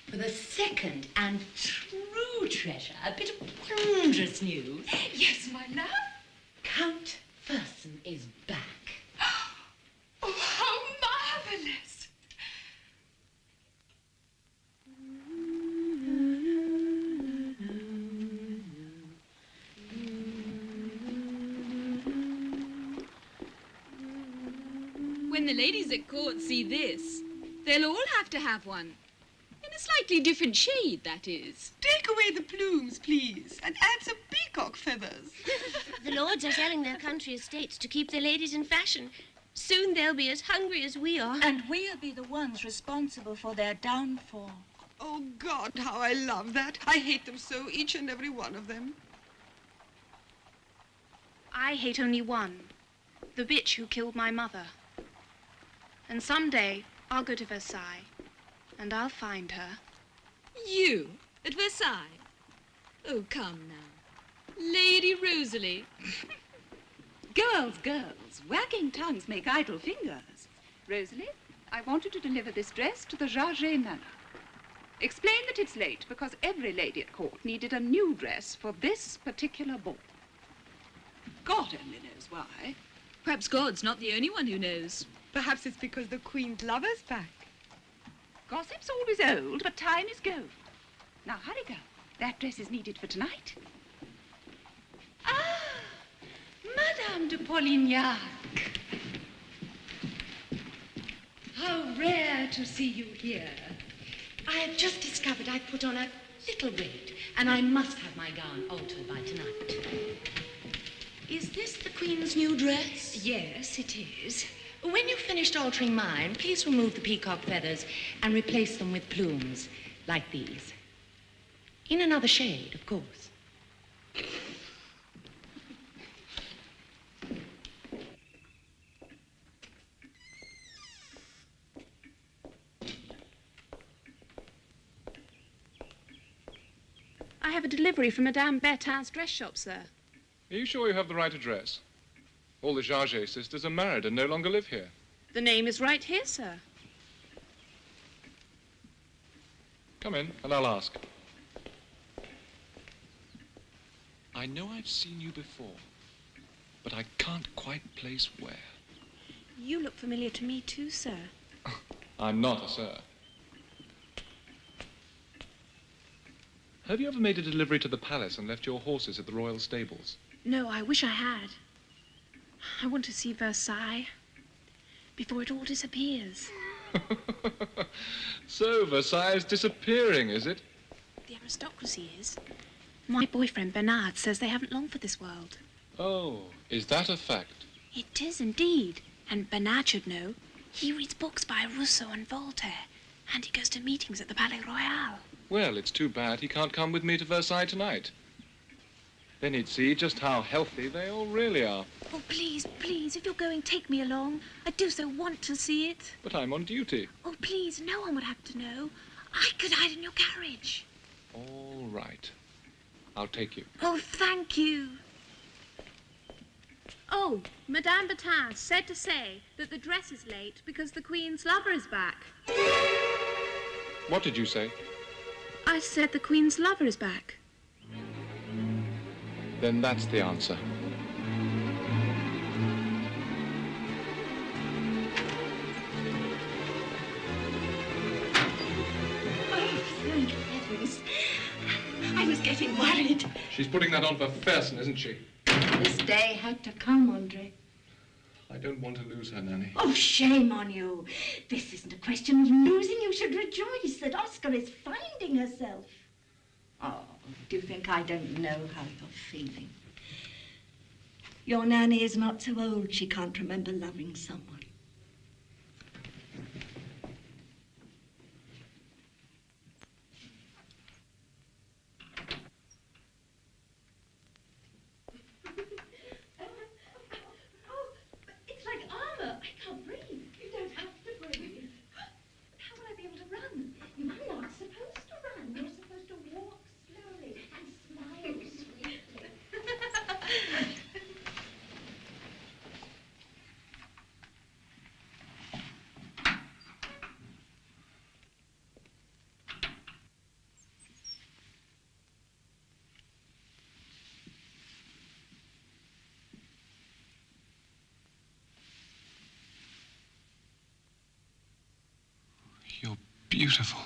for the second and true treasure, a bit of wondrous news. Yes, my love. Count Fersen is back. Oh, how marvelous! When the ladies at court see this, they'll all have to have one. In a slightly different shade, that is. Take away the plumes, please, and add some peacock feathers. The lords are selling their country estates to keep their ladies in fashion. Soon they'll be as hungry as we are. And we'll be the ones responsible for their downfall. Oh, God, how I love that. I hate them so, each and every one of them. I hate only one, the bitch who killed my mother. And someday I'll go to Versailles, and I'll find her. You? At Versailles? Oh, come now. Lady Rosalie. Girls, girls, wagging tongues make idle fingers. Rosalie, I want you to deliver this dress to the Jacques manor. Explain that it's late because every lady at court needed a new dress for this particular ball. God only knows why. Perhaps God's not the only one who knows. Perhaps it's because the Queen's lover's back. Gossip's always old, but time is gold. Now, hurry, girl. That dress is needed for tonight. Ah, Madame de Polignac. How rare to see you here. I have just discovered I put on a little weight, and I must have my gown altered by tonight. Is this the Queen's new dress? Yes, it is. When you've finished altering mine, please remove the peacock feathers and replace them with plumes, like these. In another shade, of course. I have a delivery from Madame Bertin's dress shop, sir. Are you sure you have the right address? All the Jacques sisters are married and no longer live here. The name is right here, sir. Come in, and I'll ask. I know I've seen you before, but I can't quite place where. You look familiar to me too, sir. I'm not a sir. Have you ever made a delivery to the palace and left your horses at the royal stables? No, I wish I had. I want to see Versailles before it all disappears. So, Versailles is disappearing, is it? The aristocracy is. My boyfriend Bernard says they haven't long for this world. Oh, is that a fact? It is indeed. And Bernard should know. He reads books by Rousseau and Voltaire, and he goes to meetings at the Palais Royal. Well, it's too bad he can't come with me to Versailles tonight. Then he'd see just how healthy they all really are. Oh, please, please, if you're going, take me along. I do so want to see it. But I'm on duty. Oh, please, no one would have to know. I could hide in your carriage. All right. I'll take you. Oh, thank you. Oh, Madame Bertin said to say that the dress is late because the Queen's lover is back. What did you say? I said the Queen's lover is back. Then that's the answer. getting worried. She's putting that on for Fersen, isn't she? This day had to come, Andre. I don't want to lose her, Nanny. Oh, shame on you. This isn't a question of losing. You should rejoice that Oscar is finding herself. Oh, do you think I don't know how you're feeling? Your Nanny is not so old she can't remember loving someone. You're beautiful.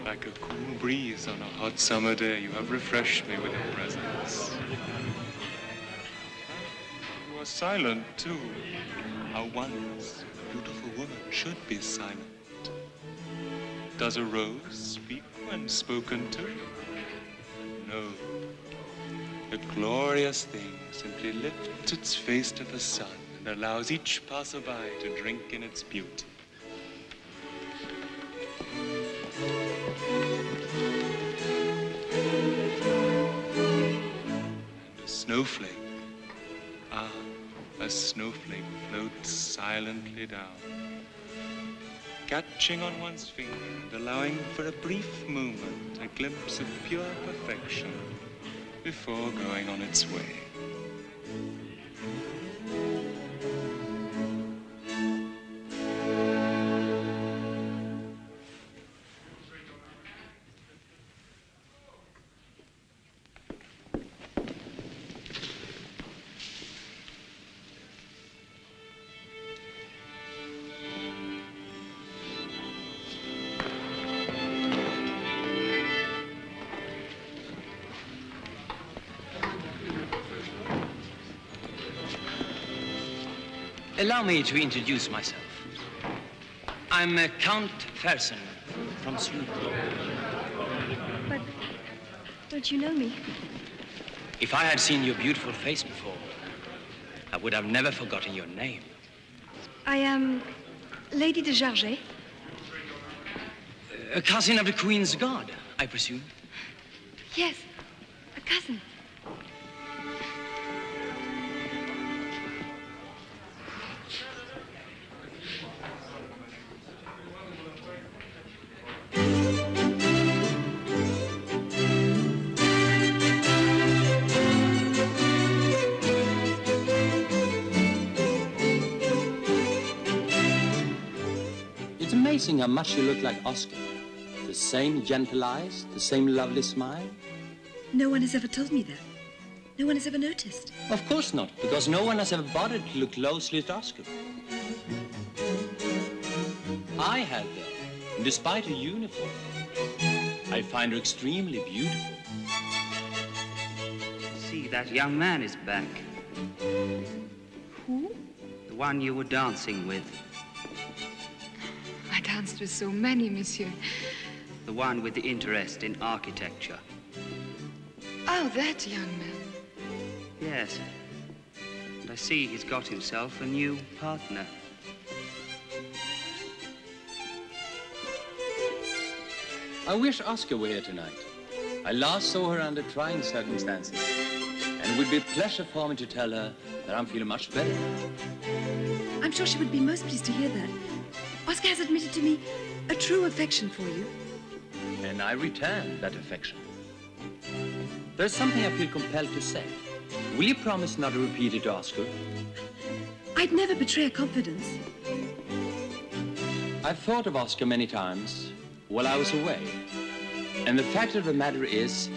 Like a cool breeze on a hot summer day, you have refreshed me with your presence. You are silent, too. How once a beautiful woman should be silent. Does a rose speak when spoken to? No. The glorious thing simply lifts its face to the sun and allows each passerby to drink in its beauty. And a snowflake, a snowflake floats silently down, catching on one's finger and allowing for a brief moment a glimpse of pure perfection before going on its way. Allow me to introduce myself. I'm Count Fersen from Sweden. But don't you know me? If I had seen your beautiful face before, I would have never forgotten your name. I am Lady de Jarget. A cousin of the Queen's Guard, I presume. Yes, a cousin. amazing how much you look like Oscar. The same gentle eyes, the same lovely smile. No one has ever told me that. No one has ever noticed. Of course not, because no one has ever bothered to look closely at Oscar. I have, though, and despite her uniform, I find her extremely beautiful. See, that young man is back. Who? The one you were dancing with. I danced with so many, monsieur. The one with the interest in architecture. Oh, that young man. Yes. And I see he's got himself a new partner. I wish Oscar were here tonight. I last saw her under trying circumstances. And it would be a pleasure for me to tell her that I'm feeling much better. I'm sure she would be most pleased to hear that. Oscar has admitted to me a true affection for you. And I return that affection. There's something I feel compelled to say. Will you promise not to repeat it to Oscar? I'd never betray a confidence. I've thought of Oscar many times while I was away. And the fact of the matter is,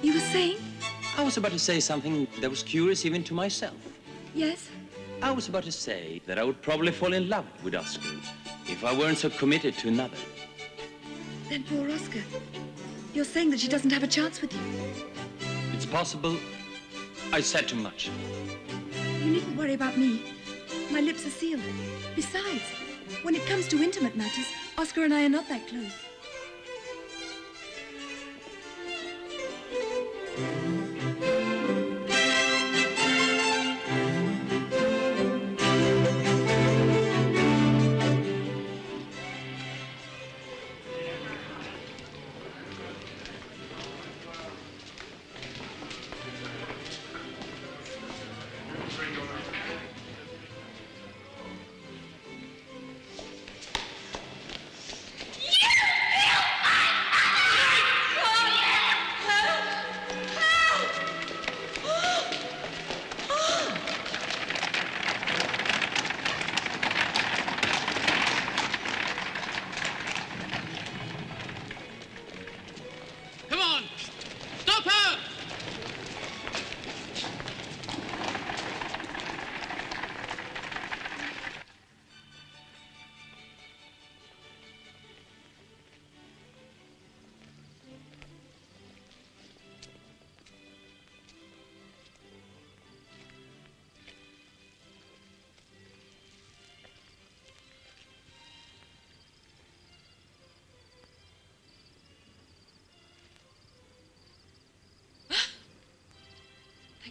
You were saying? I was about to say something that was curious even to myself. Yes? I was about to say that I would probably fall in love with Oscar if I weren't so committed to another. Then poor Oscar. You're saying that she doesn't have a chance with you. It's possible I said too much. You needn't worry about me. My lips are sealed. Besides, when it comes to intimate matters, Oscar and I are not that close.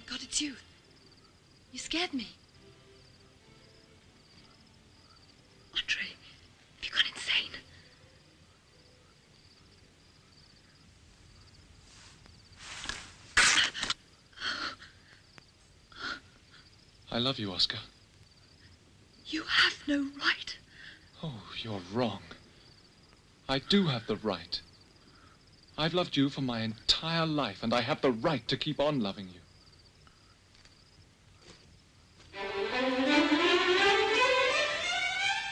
God, it's you. You scared me. Andre, have you gone insane? I love you, Oscar. You have no right. Oh, you're wrong. I do have the right. I've loved you for my entire life, and I have the right to keep on loving you.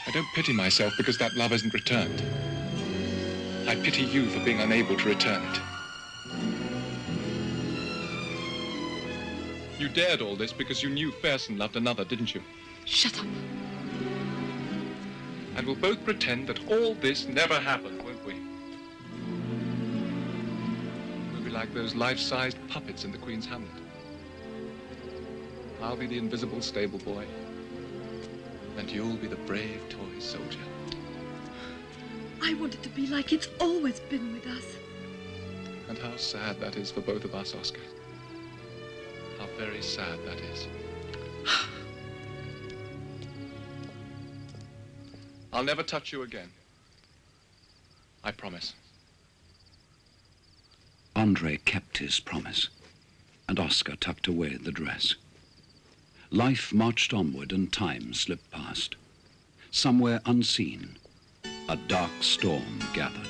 I don't pity myself because that love isn't returned. I pity you for being unable to return it. You dared all this because you knew Fersen loved another, didn't you? Shut up. And we'll both pretend that all this never happened, won't we? We'll be like those life-sized puppets in the Queen's Hamlet. I'll be the invisible stable boy. And you'll be the brave toy soldier. I want it to be like it's always been with us. And how sad that is for both of us, Oscar. How very sad that is. I'll never touch you again. I promise. Andre kept his promise, and Oscar tucked away the dress. Life marched onward and time slipped past. Somewhere unseen, a dark storm gathered.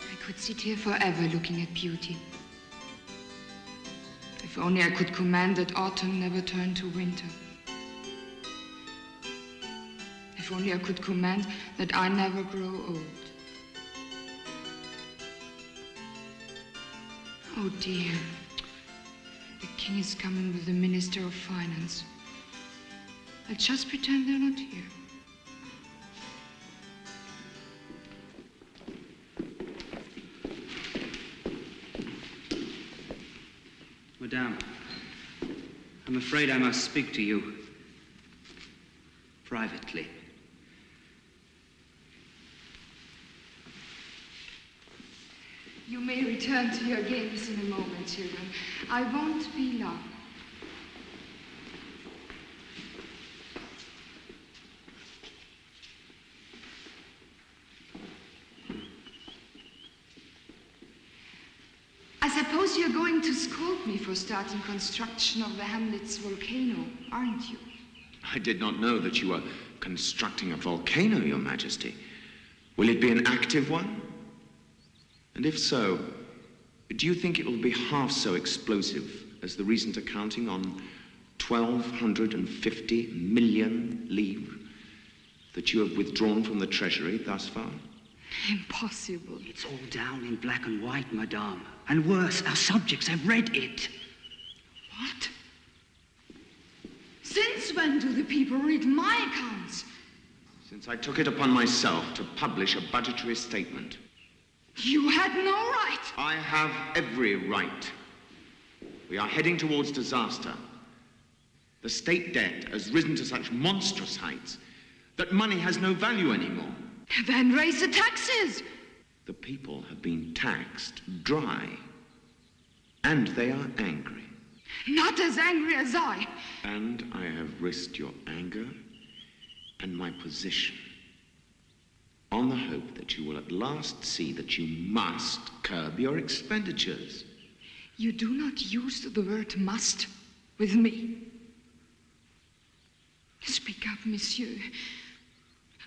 I could sit here forever looking at beauty. If only I could command that autumn never turn to winter. If only I could command that I never grow old. Oh dear, the king is coming with the Minister of Finance. I'll just pretend they're not here. Madame, I'm afraid I must speak to you privately. You may return to your games in a moment, children. I won't be long. I suppose you're going to scold me for starting construction of the Hamlet's volcano, aren't you? I did not know that you were constructing a volcano, Your Majesty. Will it be an active one? And if so, do you think it will be half so explosive as the recent accounting on 1,250 million livres that you have withdrawn from the treasury thus far? Impossible. It's all down in black and white, Madame. And worse, our subjects have read it. What? Since when do the people read my accounts? Since I took it upon myself to publish a budgetary statement. You had no right. I have every right. We are heading towards disaster. The state debt has risen to such monstrous heights that money has no value anymore. Then raise the taxes. The people have been taxed dry, and they are angry. Not as angry as I. And I have risked your anger and my position on the hope that you will at last see that you must curb your expenditures. You do not use the word must with me. Speak up, monsieur.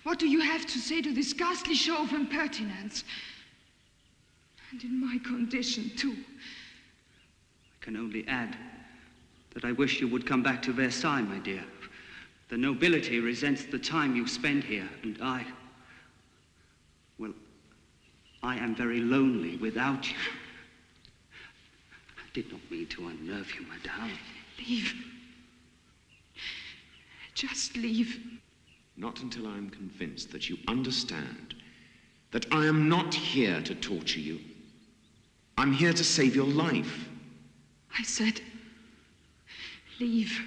What do you have to say to this ghastly show of impertinence? And in my condition, too. I can only add that I wish you would come back to Versailles, my dear. The nobility resents the time you spend here, and I am very lonely without you. I did not mean to unnerve you, madame. Leave. Just leave. Not until I am convinced that you understand that I am not here to torture you. I'm here to save your life. I said, leave.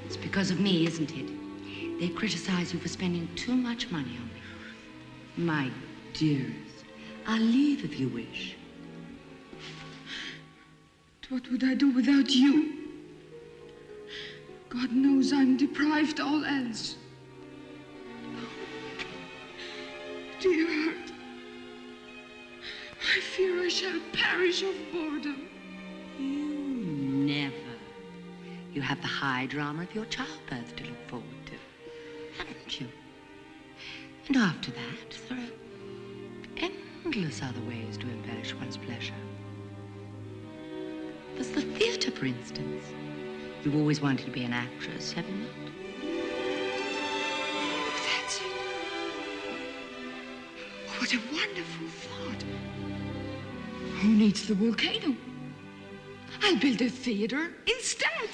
It's because of me, isn't it? They criticize you for spending too much money on me. My dearest, I'll leave if you wish. What would I do without you? God knows I'm deprived all else. Dear heart, I fear I shall perish of boredom. Never. You have the high drama of your childbirth to look forward to, haven't you? And after that, there are endless other ways to embellish one's pleasure. There's the theatre, for instance. You've always wanted to be an actress, have you not? That's it. Oh, What a wonderful thought. Who needs the volcano? I'll build a theater instead.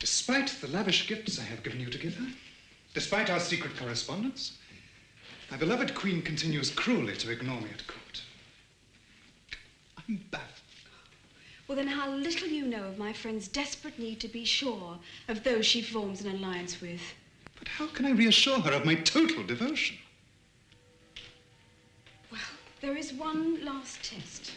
Despite the lavish gifts I have given you to give her, despite our secret correspondence, my beloved queen continues cruelly to ignore me at court. I'm baffled. Well, then how little you know of my friend's desperate need to be sure of those she forms an alliance with. But how can I reassure her of my total devotion? Well, there is one last test.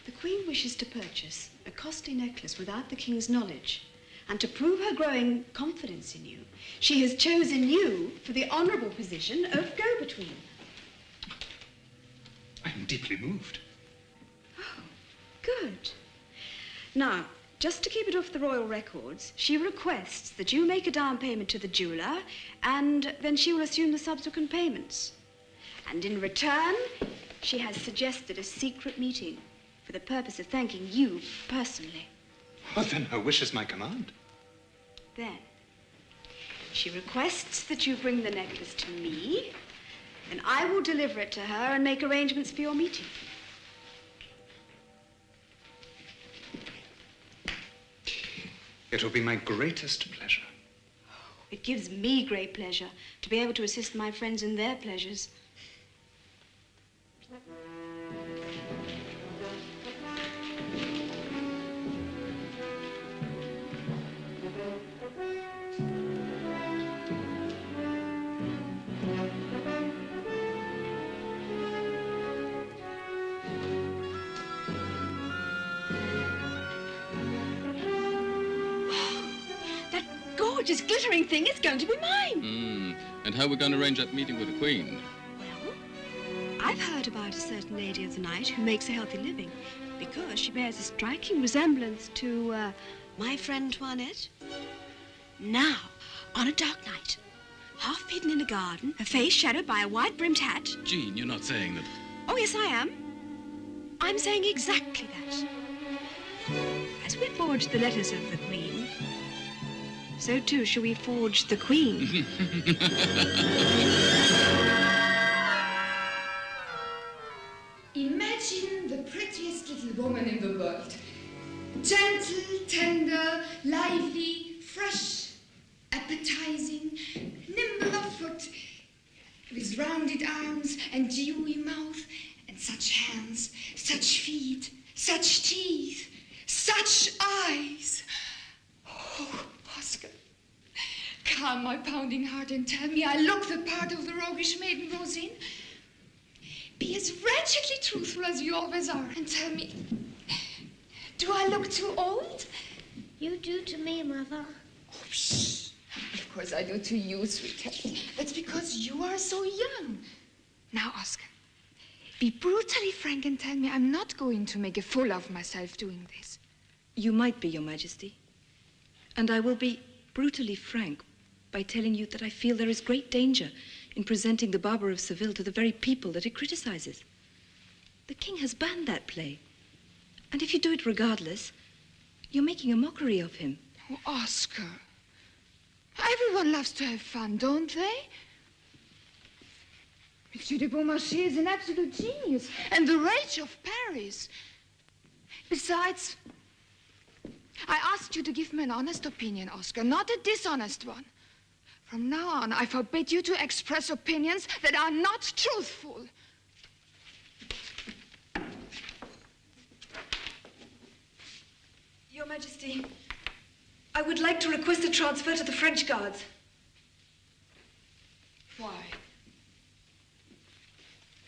The Queen wishes to purchase a costly necklace without the King's knowledge. And to prove her growing confidence in you, she has chosen you for the honorable position of go-between. I'm deeply moved. Oh, good. Now, just to keep it off the royal records, she requests that you make a down payment to the jeweler, and then she will assume the subsequent payments. And in return, she has suggested a secret meeting for the purpose of thanking you personally. Oh, then her wish is my command. Then, she requests that you bring the necklace to me, and I will deliver it to her and make arrangements for your meeting. It will be my greatest pleasure. It gives me great pleasure to be able to assist my friends in their pleasures. Gorgeous glittering thing is going to be mine. And how are we going to arrange that meeting with the Queen? Well, I've heard about a certain lady of the night who makes a healthy living because she bears a striking resemblance to my friend Toinette. Now, on a dark night, half hidden in a garden, her face shadowed by a wide-brimmed hat. Jean, you're not saying that... Oh, yes, I am. I'm saying exactly that. As we forge the letters of the Queen, so too shall we forge the Queen. Imagine the prettiest little woman in the world. Gentle, tender, lively, fresh, appetizing, nimble of foot, with rounded arms and dewy mouth, and such hands, such feet, such teeth, such eyes. Oh, Oscar, calm my pounding heart and tell me I look the part of the roguish maiden Rosine. Be as wretchedly truthful as you always are and tell me, do I look too old? You do to me, Mother. Oh, shh. Of course I do to you, sweetheart. That's because you are so young. Now, Oscar, be brutally frank and tell me I'm not going to make a fool of myself doing this. You might be, Your Majesty. And I will be brutally frank by telling you that I feel there is great danger in presenting the Barber of Seville to the very people that it criticizes. The king has banned that play. And if you do it regardless, you're making a mockery of him. Oh, Oscar. Everyone loves to have fun, don't they? Monsieur de Beaumarchais is an absolute genius and the rage of Paris. Besides, I asked you to give me an honest opinion, Oscar, not a dishonest one. From now on, I forbid you to express opinions that are not truthful. Majesty, I would like to request a transfer to the French Guards. Why?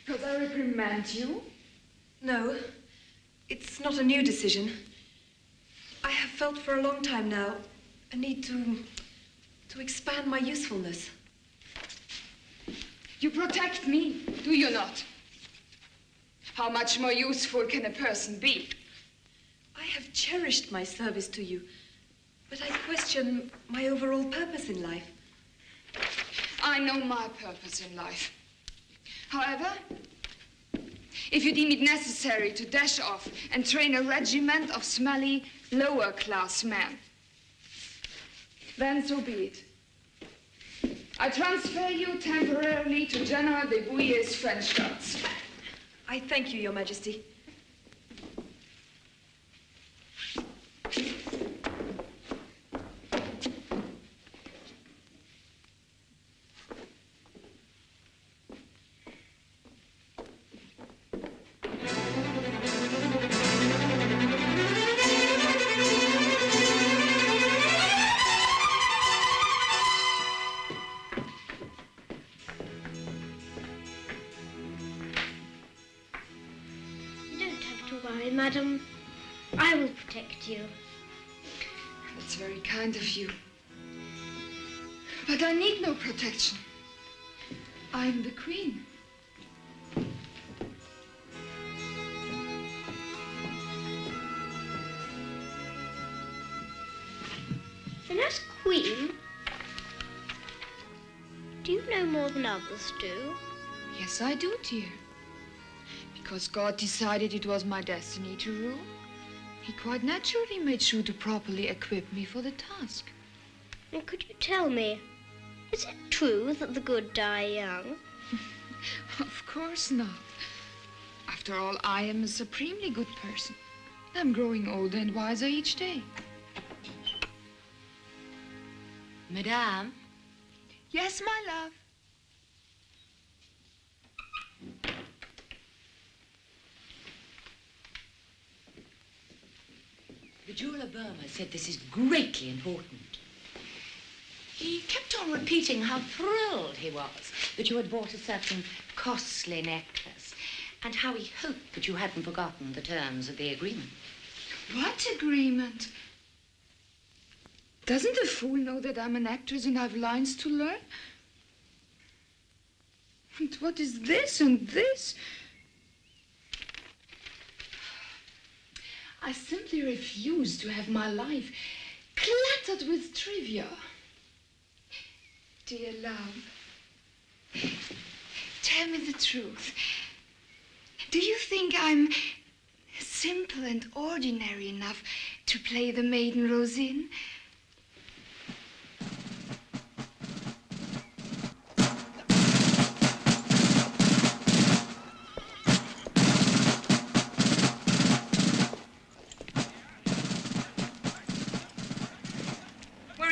Because I reprimand you? No, it's not a new decision. I have felt for a long time now a need to expand my usefulness. You protect me, do you not? How much more useful can a person be? I have cherished my service to you, but I question my overall purpose in life. I know my purpose in life. However, if you deem it necessary to dash off and train a regiment of smelly, lower-class men, then so be it. I transfer you temporarily to General de Bouillet's French Guards. I thank you, Your Majesty. Madam, I will protect you. That's very kind of you. But I need no protection. I'm the Queen. And as Queen, do you know more than others do? Yes, I do, dear. Because God decided it was my destiny to rule, he quite naturally made sure to properly equip me for the task. And could you tell me, is it true that the good die young? Of course not. After all, I am a supremely good person. I'm growing older and wiser each day. Madame? Yes, my love. The jeweler Burma said this is greatly important. He kept on repeating how thrilled he was that you had bought a certain costly necklace, and how he hoped that you hadn't forgotten the terms of the agreement. What agreement? Doesn't the fool know that I'm an actress and I've lines to learn? And what is this and this? I simply refuse to have my life cluttered with trivia. Dear love, tell me the truth. Do you think I'm simple and ordinary enough to play the maiden Rosine?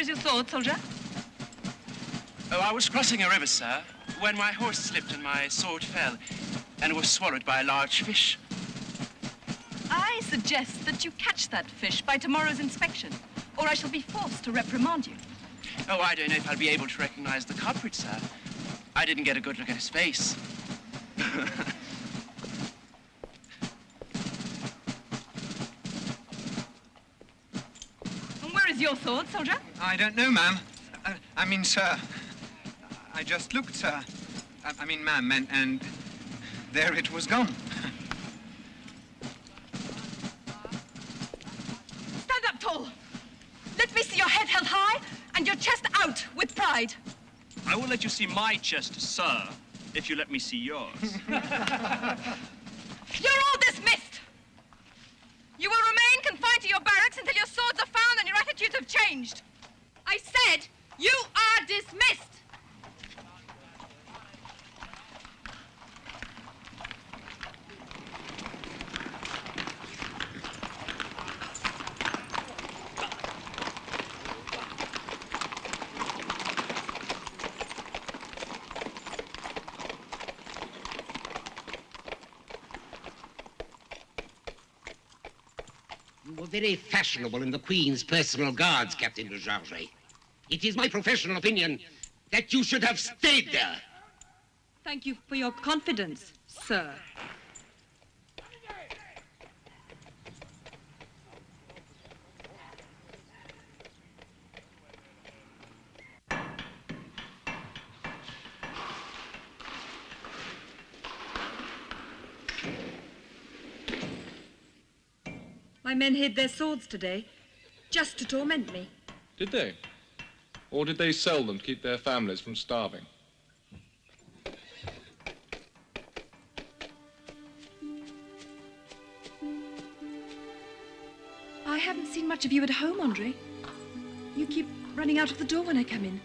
Your sword, soldier? Oh, I was crossing a river, sir, when my horse slipped and my sword fell and was swallowed by a large fish. I suggest that you catch that fish by tomorrow's inspection, or I shall be forced to reprimand you. Oh, I don't know if I'll be able to recognize the culprit, sir. I didn't get a good look at his face. Your sword, soldier? I don't know, ma'am. I mean, sir. I just looked, sir. I mean, ma'am, and there it was gone. Stand up tall. Let me see your head held high and your chest out with pride. I will let you see my chest, sir, if you let me see yours. You're all dismissed. You will remain confined to your barracks until your swords are found and your attitudes have changed. I said you are dismissed. You were very fashionable in the Queen's personal guards, Captain de Jacques. It is my professional opinion that you should have stayed there. Thank you for your confidence, sir. My men hid their swords today, just to torment me. Did they? Or did they sell them to keep their families from starving? I haven't seen much of you at home, Andre. You keep running out of the door when I come in.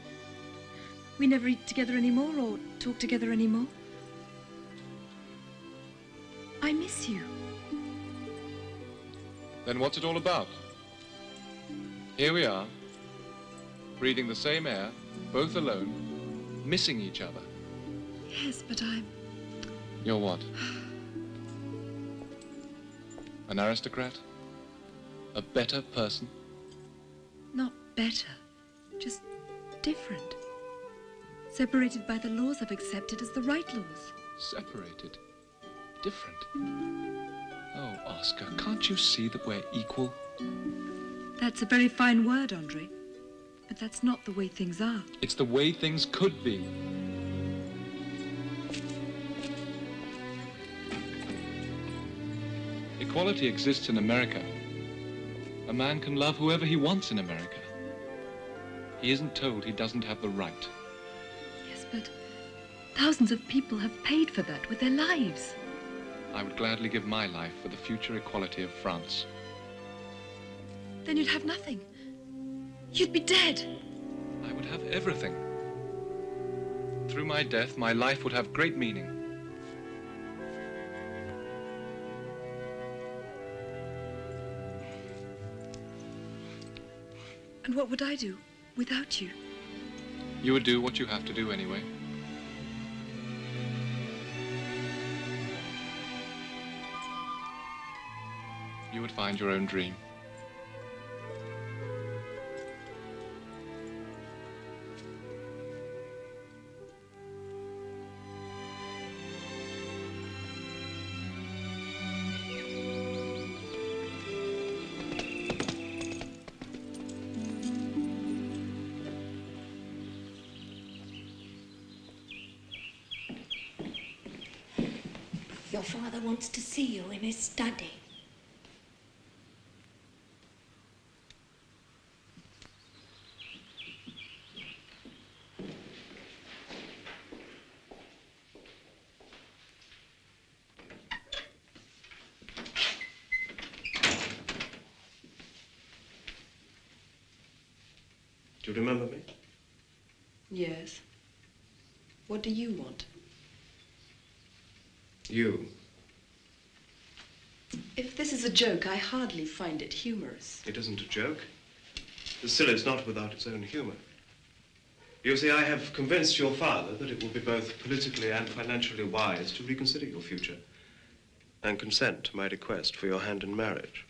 We never eat together anymore or talk together anymore. I miss you. Then what's it all about? Here we are, breathing the same air, both alone, missing each other. Yes, but I'm... You're what? An aristocrat? A better person? Not better, just different. Separated by the laws I've accepted as the right laws. Separated? Different? Oh, Oscar, can't you see that we're equal? That's a very fine word, Andre. But that's not the way things are. It's the way things could be. Equality exists in America. A man can love whoever he wants in America. He isn't told he doesn't have the right. Yes, but thousands of people have paid for that with their lives. I would gladly give my life for the future equality of France. Then you'd have nothing. You'd be dead. I would have everything. Through my death, my life would have great meaning. And what would I do without you? You would do what you have to do anyway. You would find your own dream. Your father wants to see you in his study. Do you remember me? Yes. What do you want? You. If this is a joke, I hardly find it humorous. It isn't a joke. The silly's not without its own humor. You see, I have convinced your father that it will be both politically and financially wise to reconsider your future and consent to my request for your hand in marriage.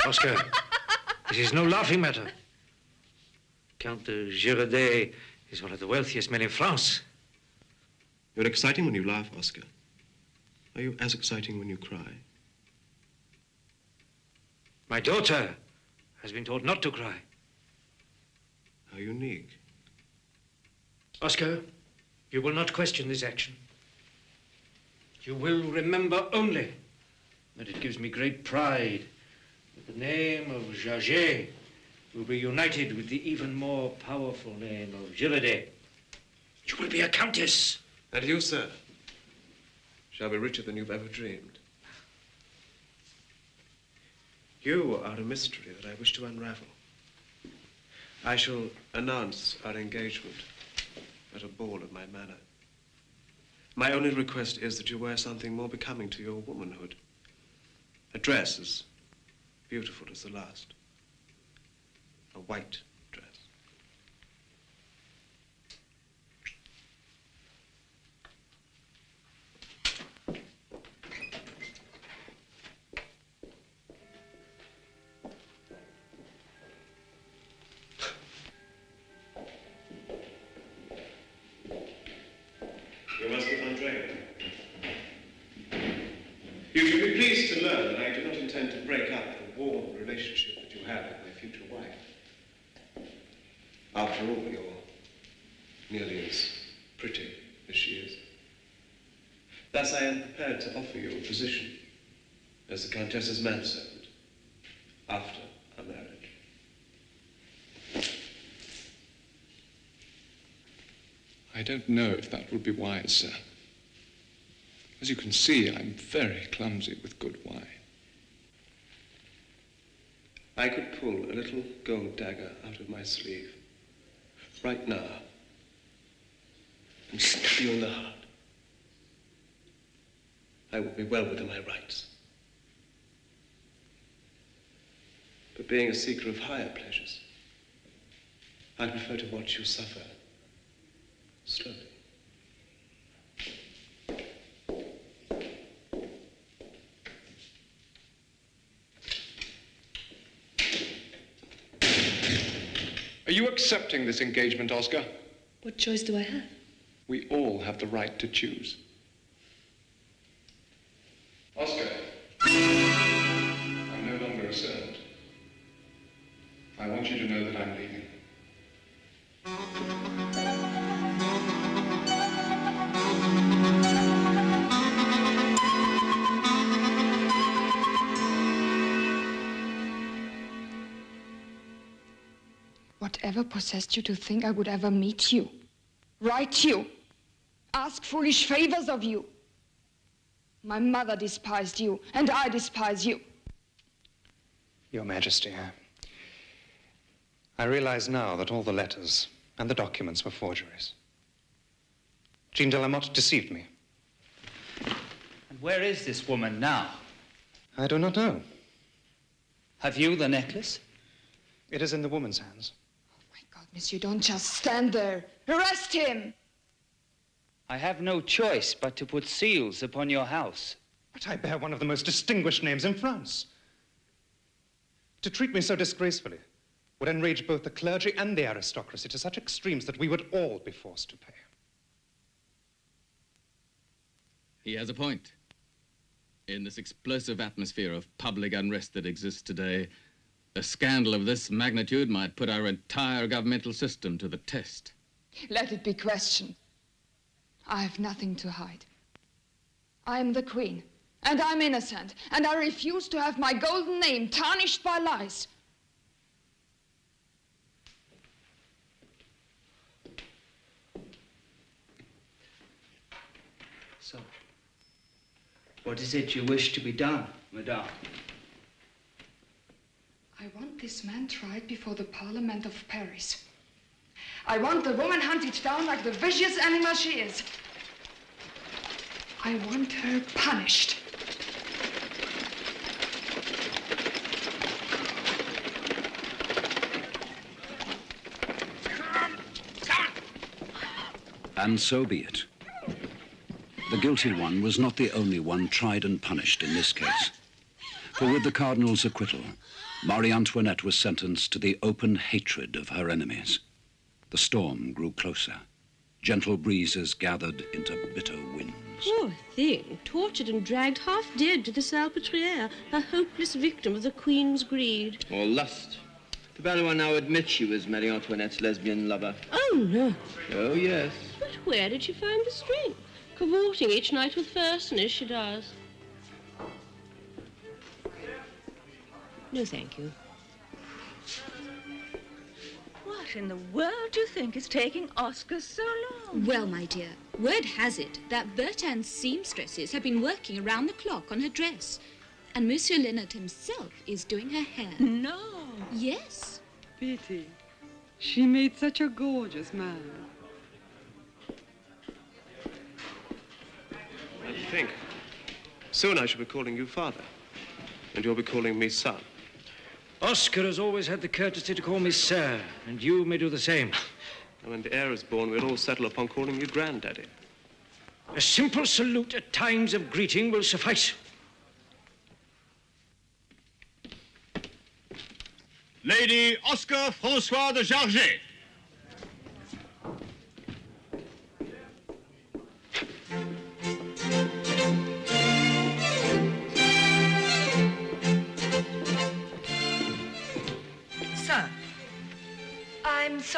Oscar, this is no laughing matter. Count de Girardet is one of the wealthiest men in France. You're exciting when you laugh, Oscar. Are you as exciting when you cry? My daughter has been taught not to cry. How unique. Oscar, you will not question this action. You will remember only that it gives me great pride that the name of Jacques will be united with the even more powerful name of Girardet. You will be a countess. And you, sir, shall be richer than you've ever dreamed. You are a mystery that I wish to unravel. I shall announce our engagement at a ball at my manor. My only request is that you wear something more becoming to your womanhood. A dress as beautiful as the last. A white dress. You should be pleased to learn that I do not intend to break up the warm relationship that you have with my future wife. After all, you're nearly as pretty as she is. Thus, I am prepared to offer you a position as the Countess's manservant after our marriage. I don't know if that would be wise, sir. As you can see, I'm very clumsy with good wine. I could pull a little gold dagger out of my sleeve right now and stab you in the heart. I would be well within my rights. But being a seeker of higher pleasures, I prefer to watch you suffer slowly. Are you accepting this engagement, Oscar? What choice do I have? We all have the right to choose. Oscar, I'm no longer a servant. I want you to know that I'm leaving. Whatever possessed you to think I would ever meet you, write you, ask foolish favors of you? My mother despised you, and I despise you. Your Majesty, I realize now that all the letters and the documents were forgeries. Jean de la Motte deceived me. And where is this woman now? I do not know. Have you the necklace? It is in the woman's hands. Monsieur, don't just stand there. Arrest him! I have no choice but to put seals upon your house. But I bear one of the most distinguished names in France. To treat me so disgracefully would enrage both the clergy and the aristocracy to such extremes that we would all be forced to pay. He has a point. In this explosive atmosphere of public unrest that exists today, a scandal of this magnitude might put our entire governmental system to the test. Let it be questioned. I have nothing to hide. I am the Queen, and I'm innocent, and I refuse to have my golden name tarnished by lies. So, what is it you wish to be done, Madame? I want this man tried before the Parliament of Paris. I want the woman hunted down like the vicious animal she is. I want her punished. And so be it. The guilty one was not the only one tried and punished in this case. For with the Cardinal's acquittal, Marie Antoinette was sentenced to the open hatred of her enemies. The storm grew closer. Gentle breezes gathered into bitter winds. Poor thing, tortured and dragged half dead to the Salpêtrière, a hopeless victim of the Queen's greed. Or lust. The Valois now admits she was Marie Antoinette's lesbian lover. Oh, no. Oh, yes. But where did she find the strength? Cavorting each night with Fersen, as she does. No, thank you. What in the world do you think is taking Oscar so long? Well, my dear, word has it that Bertin's seamstresses have been working around the clock on her dress. And Monsieur Leonard himself is doing her hair. No. Yes. Pity. She made such a gorgeous man. I think soon I shall be calling you father, and you'll be calling me son. Oscar has always had the courtesy to call me sir, and you may do the same. And when the heir is born, we'll all settle upon calling you granddaddy. A simple salute at times of greeting will suffice. Lady Oscar Francois de Jarget.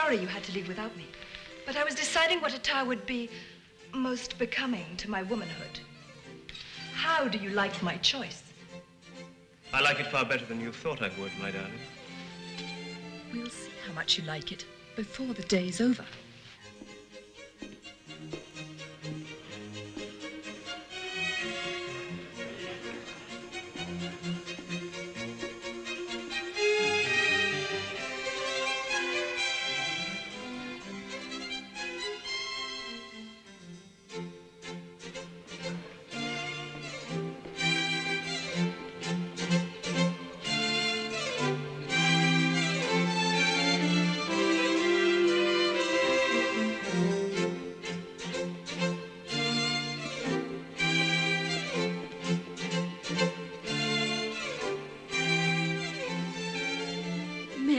sorry you had to leave without me, but I was deciding what attire would be most becoming to my womanhood. How do you like my choice? I like it far better than you thought I would, my darling. We'll see how much you like it before the day's over.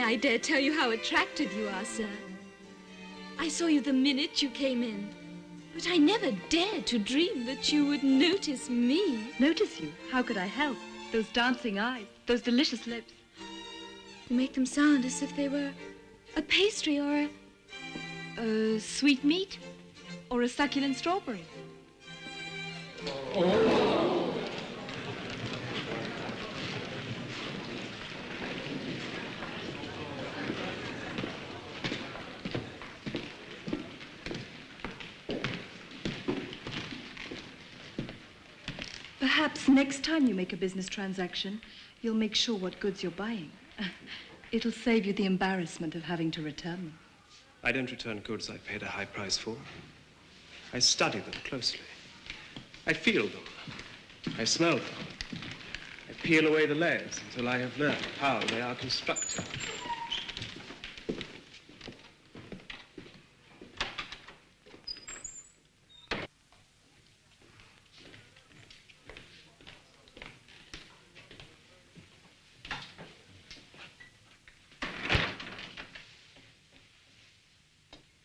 I dare tell you how attractive you are, sir. I saw you the minute you came in, but I never dared to dream that you would notice me. Notice you? How could I help? Those dancing eyes, those delicious lips. You make them sound as if they were a pastry or a sweet meat or a succulent strawberry. Perhaps next time you make a business transaction, you'll make sure what goods you're buying. It'll save you the embarrassment of having to return them. I don't return goods I've paid a high price for. I study them closely. I feel them. I smell them. I peel away the layers until I have learned how they are constructed.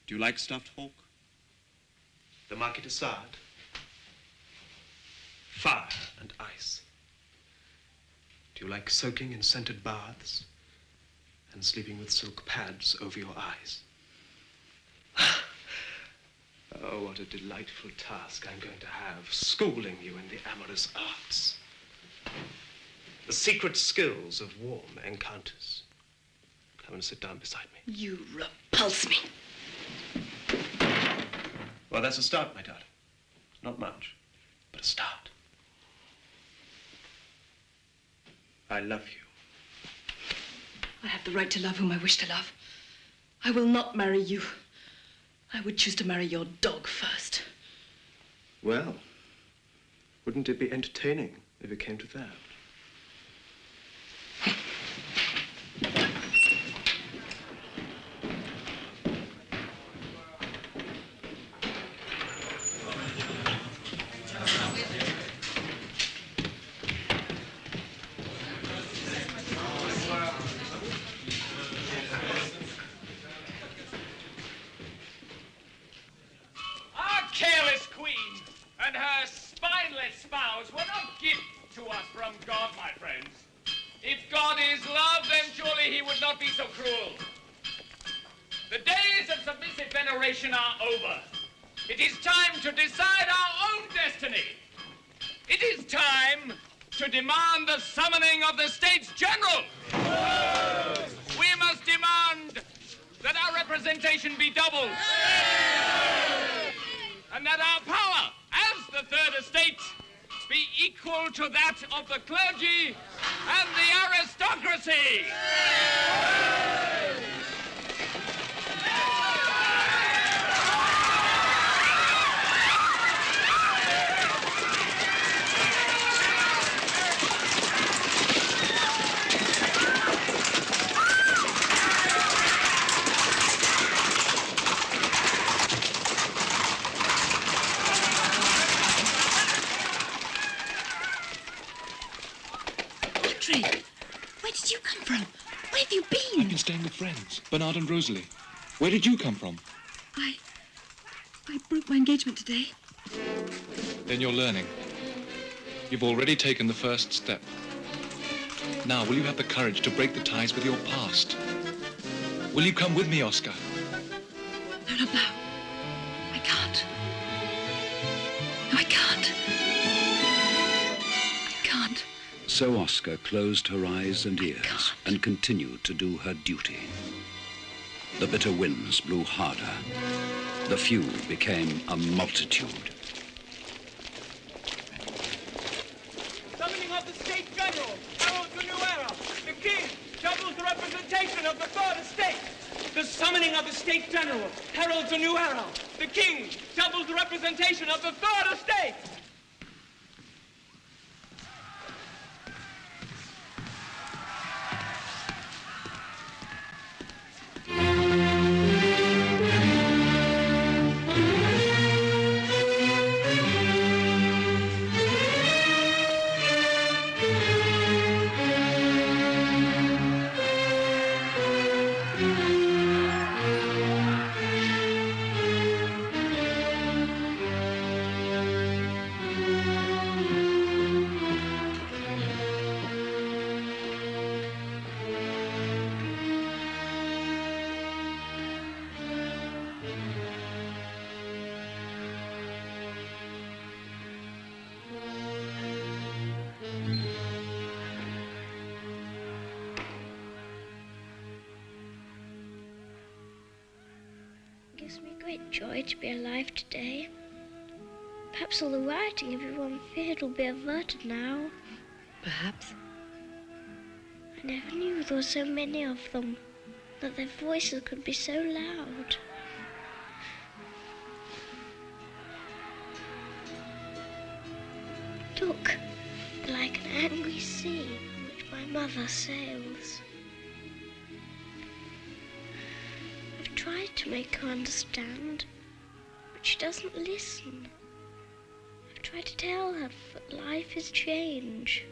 Do you like stuffed hawk? The market is sad. Fire and ice. Do you like soaking in scented baths and sleeping with silk pads over your eyes? Oh, what a delightful task I'm going to have, schooling you in the amorous arts. The secret skills of warm encounters. Come and sit down beside me. You repulse me. Well, that's a start, my darling. Not much, but a start. I love you. I have the right to love whom I wish to love. I will not marry you. I would choose to marry your dog first. Well, wouldn't it be entertaining if it came to that? It is time to decide our own destiny. It is time to demand the summoning of the States General. We must demand that our representation be doubled. And that our power as the third estate be equal to that of the clergy and the aristocracy. I've been staying with friends, Bernard and Rosalie. Where did you come from? I broke my engagement today. Then you're learning. You've already taken the first step. Now, will you have the courage to break the ties with your past? Will you come with me, Oscar? No, not now. I can't. No, I can't. I can't. So Oscar closed her eyes and ears and continued to do her duty. The bitter winds blew harder. The few became a multitude. Summoning of the State General, heralds a new era. The King doubles the representation of the Third Estate. The summoning of the State General heralds a new era. The King doubles the representation of the Third Estate. It gives me great joy to be alive today. Perhaps all the rioting everyone feared will be averted now. Perhaps. I never knew there were so many of them, that their voices could be so loud. Look, like an angry sea in which my mother sails. I've tried to make her understand, but she doesn't listen. I've tried to tell her that life is change.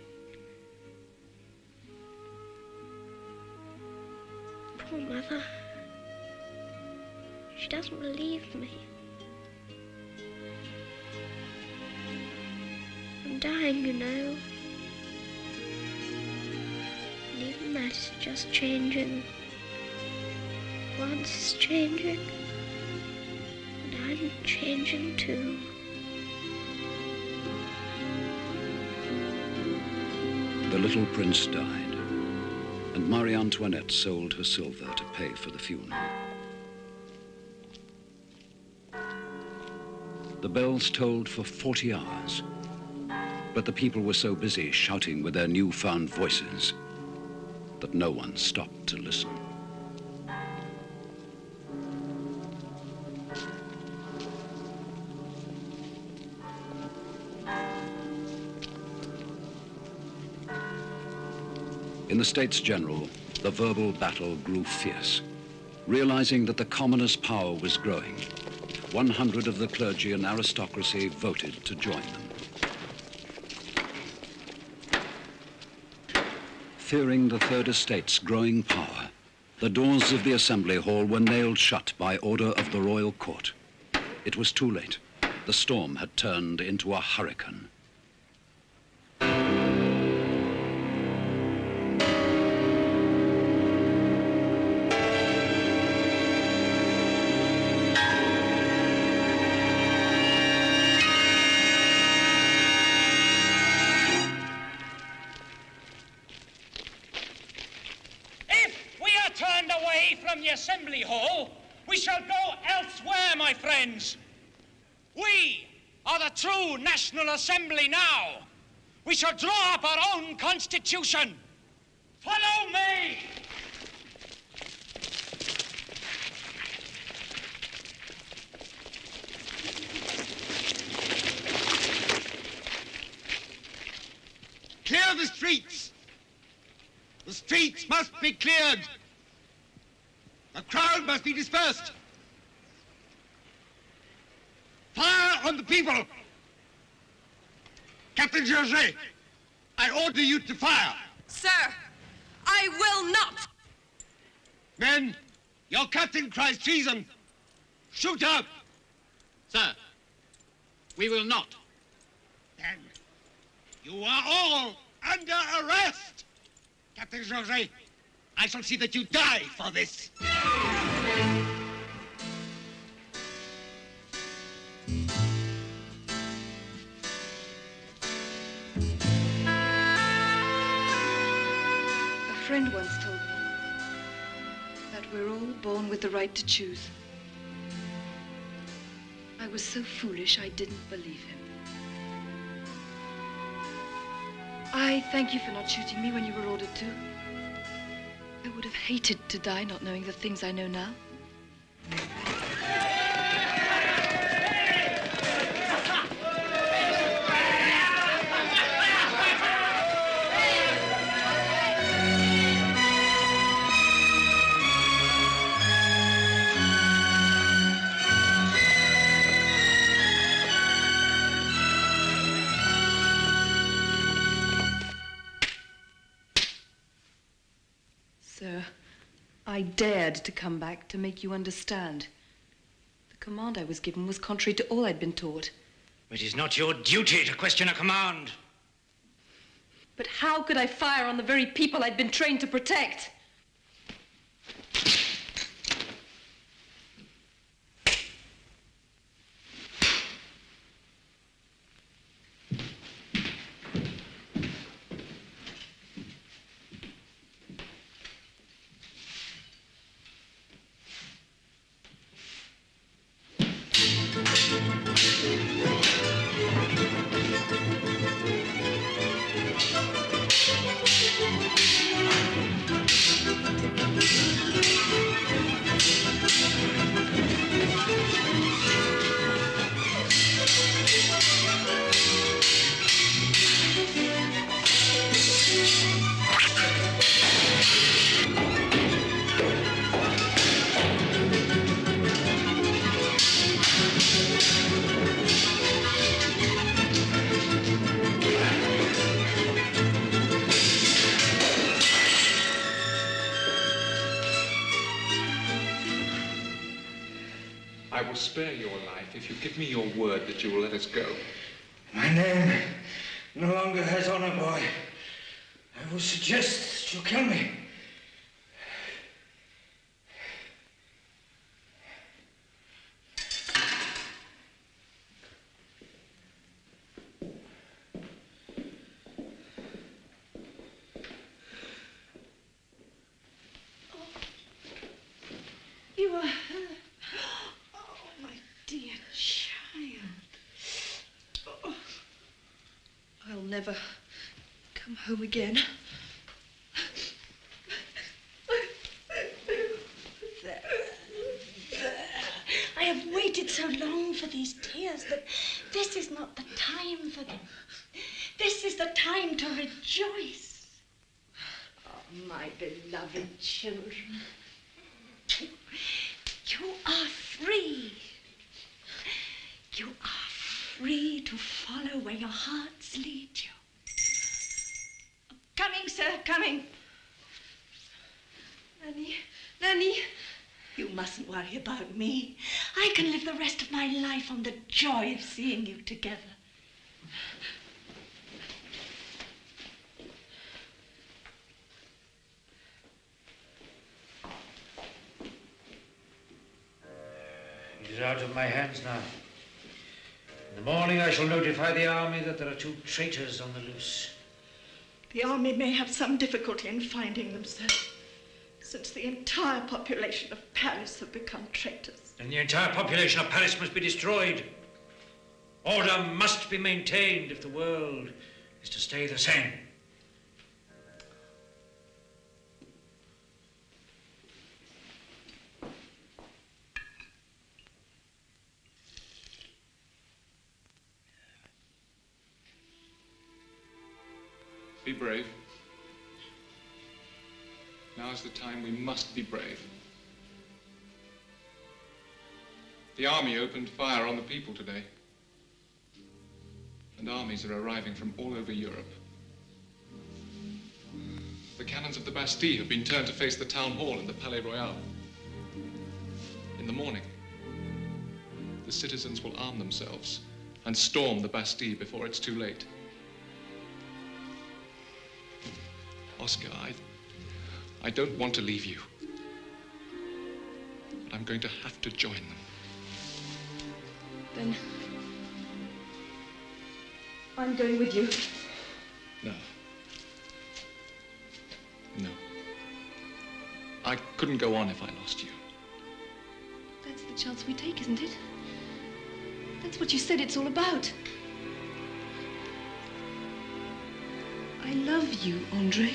Poor mother. She doesn't believe me. I'm dying, you know. And even that is just changing. France is changing. And I'm changing too. The little prince died, and Marie Antoinette sold her silver to pay for the funeral. The bells tolled for 40 hours, but the people were so busy shouting with their newfound voices that no one stopped to listen. In the States General, the verbal battle grew fierce. Realizing that the commoners' power was growing, 100 of the clergy and aristocracy voted to join them. Fearing the Third Estate's growing power, the doors of the Assembly Hall were nailed shut by order of the royal court. It was too late. The storm had turned into a hurricane. Assembly Hall, we shall go elsewhere, my friends. We are the true National Assembly now. We shall draw up our own constitution. Follow me! Clear the streets. The streets must be cleared. The crowd must be dispersed. Fire on the people. Captain Jacques, I order you to fire. Sir, I will not. Men, your captain cries treason. Shoot up. Sir, we will not. Then you are all under arrest. Captain Jacques, I shall see that you die for this. friend once told me that we're all born with the right to choose. I was so foolish I didn't believe him. I thank you for not shooting me when you were ordered to. I would have hated to die not knowing the things I know now. Sir, I dared to come back to make you understand. The command I was given was contrary to all I'd been taught. It is not your duty to question a command. But how could I fire on the very people I'd been trained to protect? I will spare your life if you give me your word that you will let us go. My name no longer has honor, boy. I will suggest that you kill me. You are her. Oh, my dear child. Oh, I'll never come home again. I have waited so long for these tears that this is not the time for them. This is the time to rejoice. Oh, my beloved children. You are free. You are free to follow where your hearts lead you. Coming, sir, coming. Nanny, Nanny. You mustn't worry about me. I can live the rest of my life on the joy of seeing you together. It is out of my hands now. In the morning I shall notify the army that there are 2 traitors on the loose. The army may have some difficulty in finding them, sir, since the entire population of Paris have become traitors. And the entire population of Paris must be destroyed. Order must be maintained if the world is to stay the same. Be brave. Now is the time we must be brave. The army opened fire on the people today. And armies are arriving from all over Europe. The cannons of the Bastille have been turned to face the town hall and the Palais Royal. In the morning, the citizens will arm themselves and storm the Bastille before it's too late. Oscar, I don't want to leave you. But I'm going to have to join them. Then I'm going with you. No. No. I couldn't go on if I lost you. That's the chance we take, isn't it? That's what you said it's all about. I love you, Andre.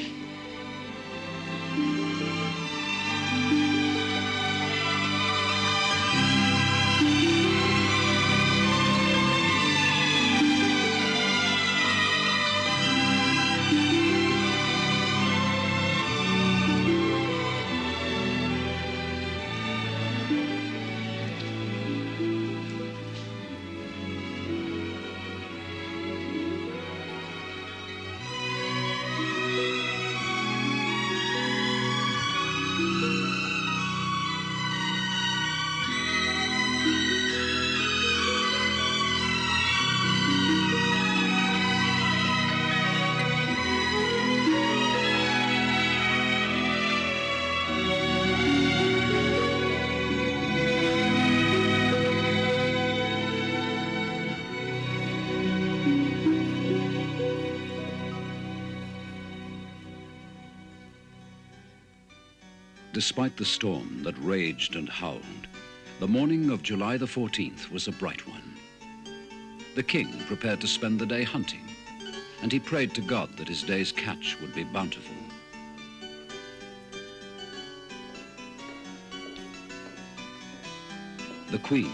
Despite the storm that raged and howled, the morning of July the 14th was a bright one. The king prepared to spend the day hunting, and he prayed to God that his day's catch would be bountiful. The queen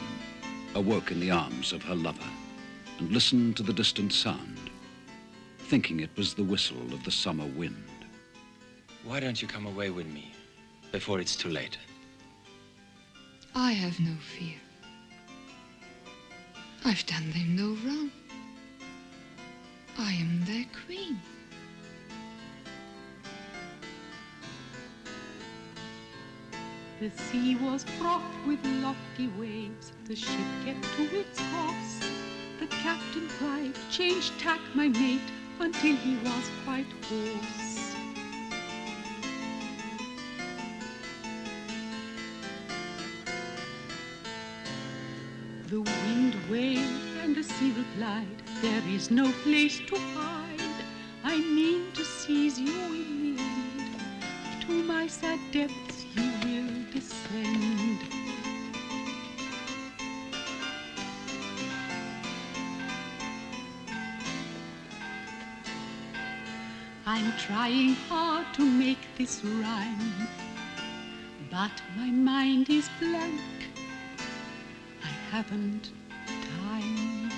awoke in the arms of her lover and listened to the distant sound, thinking it was the whistle of the summer wind. Why don't you come away with me before it's too late? I have no fear. I've done them no wrong. I am their queen. The sea was fraught with lofty waves. The ship kept to its course. The captain cried, "Change tack, my mate," until he was quite hoarse. The wind wailed and the sea replied, "There is no place to hide. I mean to seize you in the end. To my sad depths you will descend." I'm trying hard to make this rhyme, but my mind is blank. I haven't time.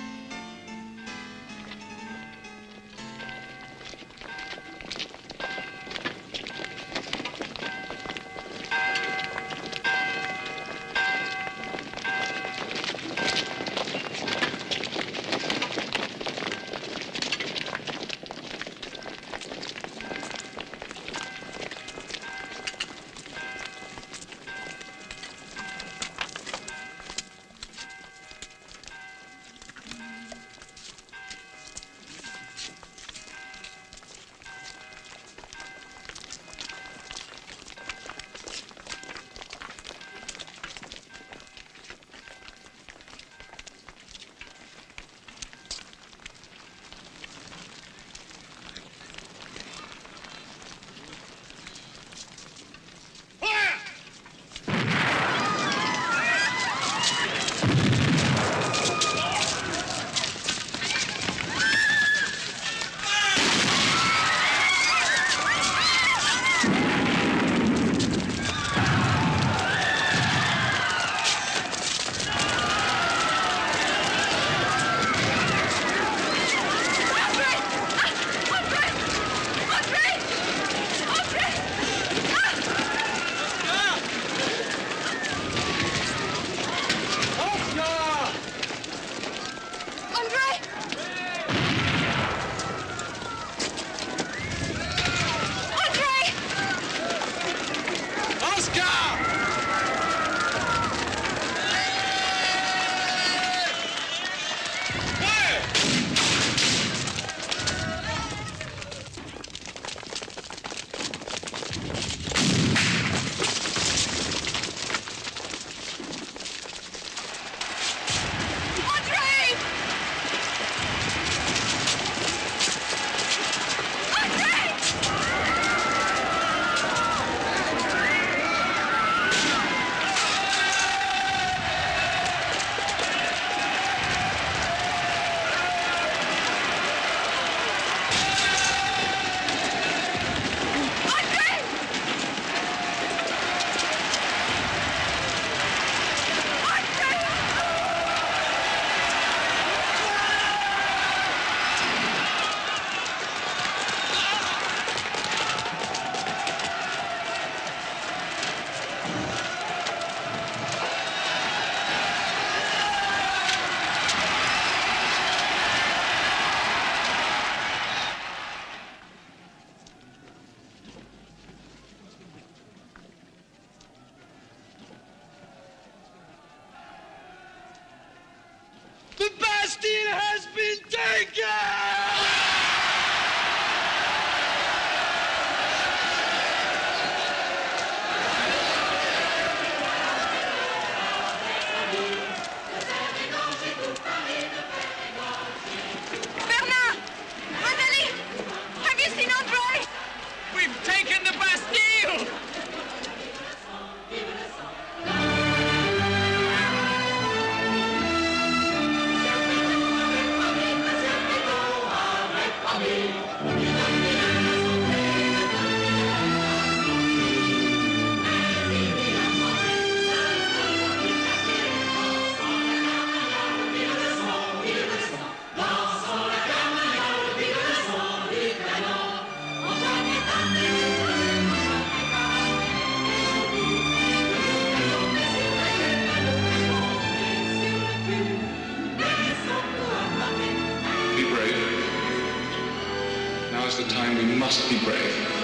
Now is the time we must be brave.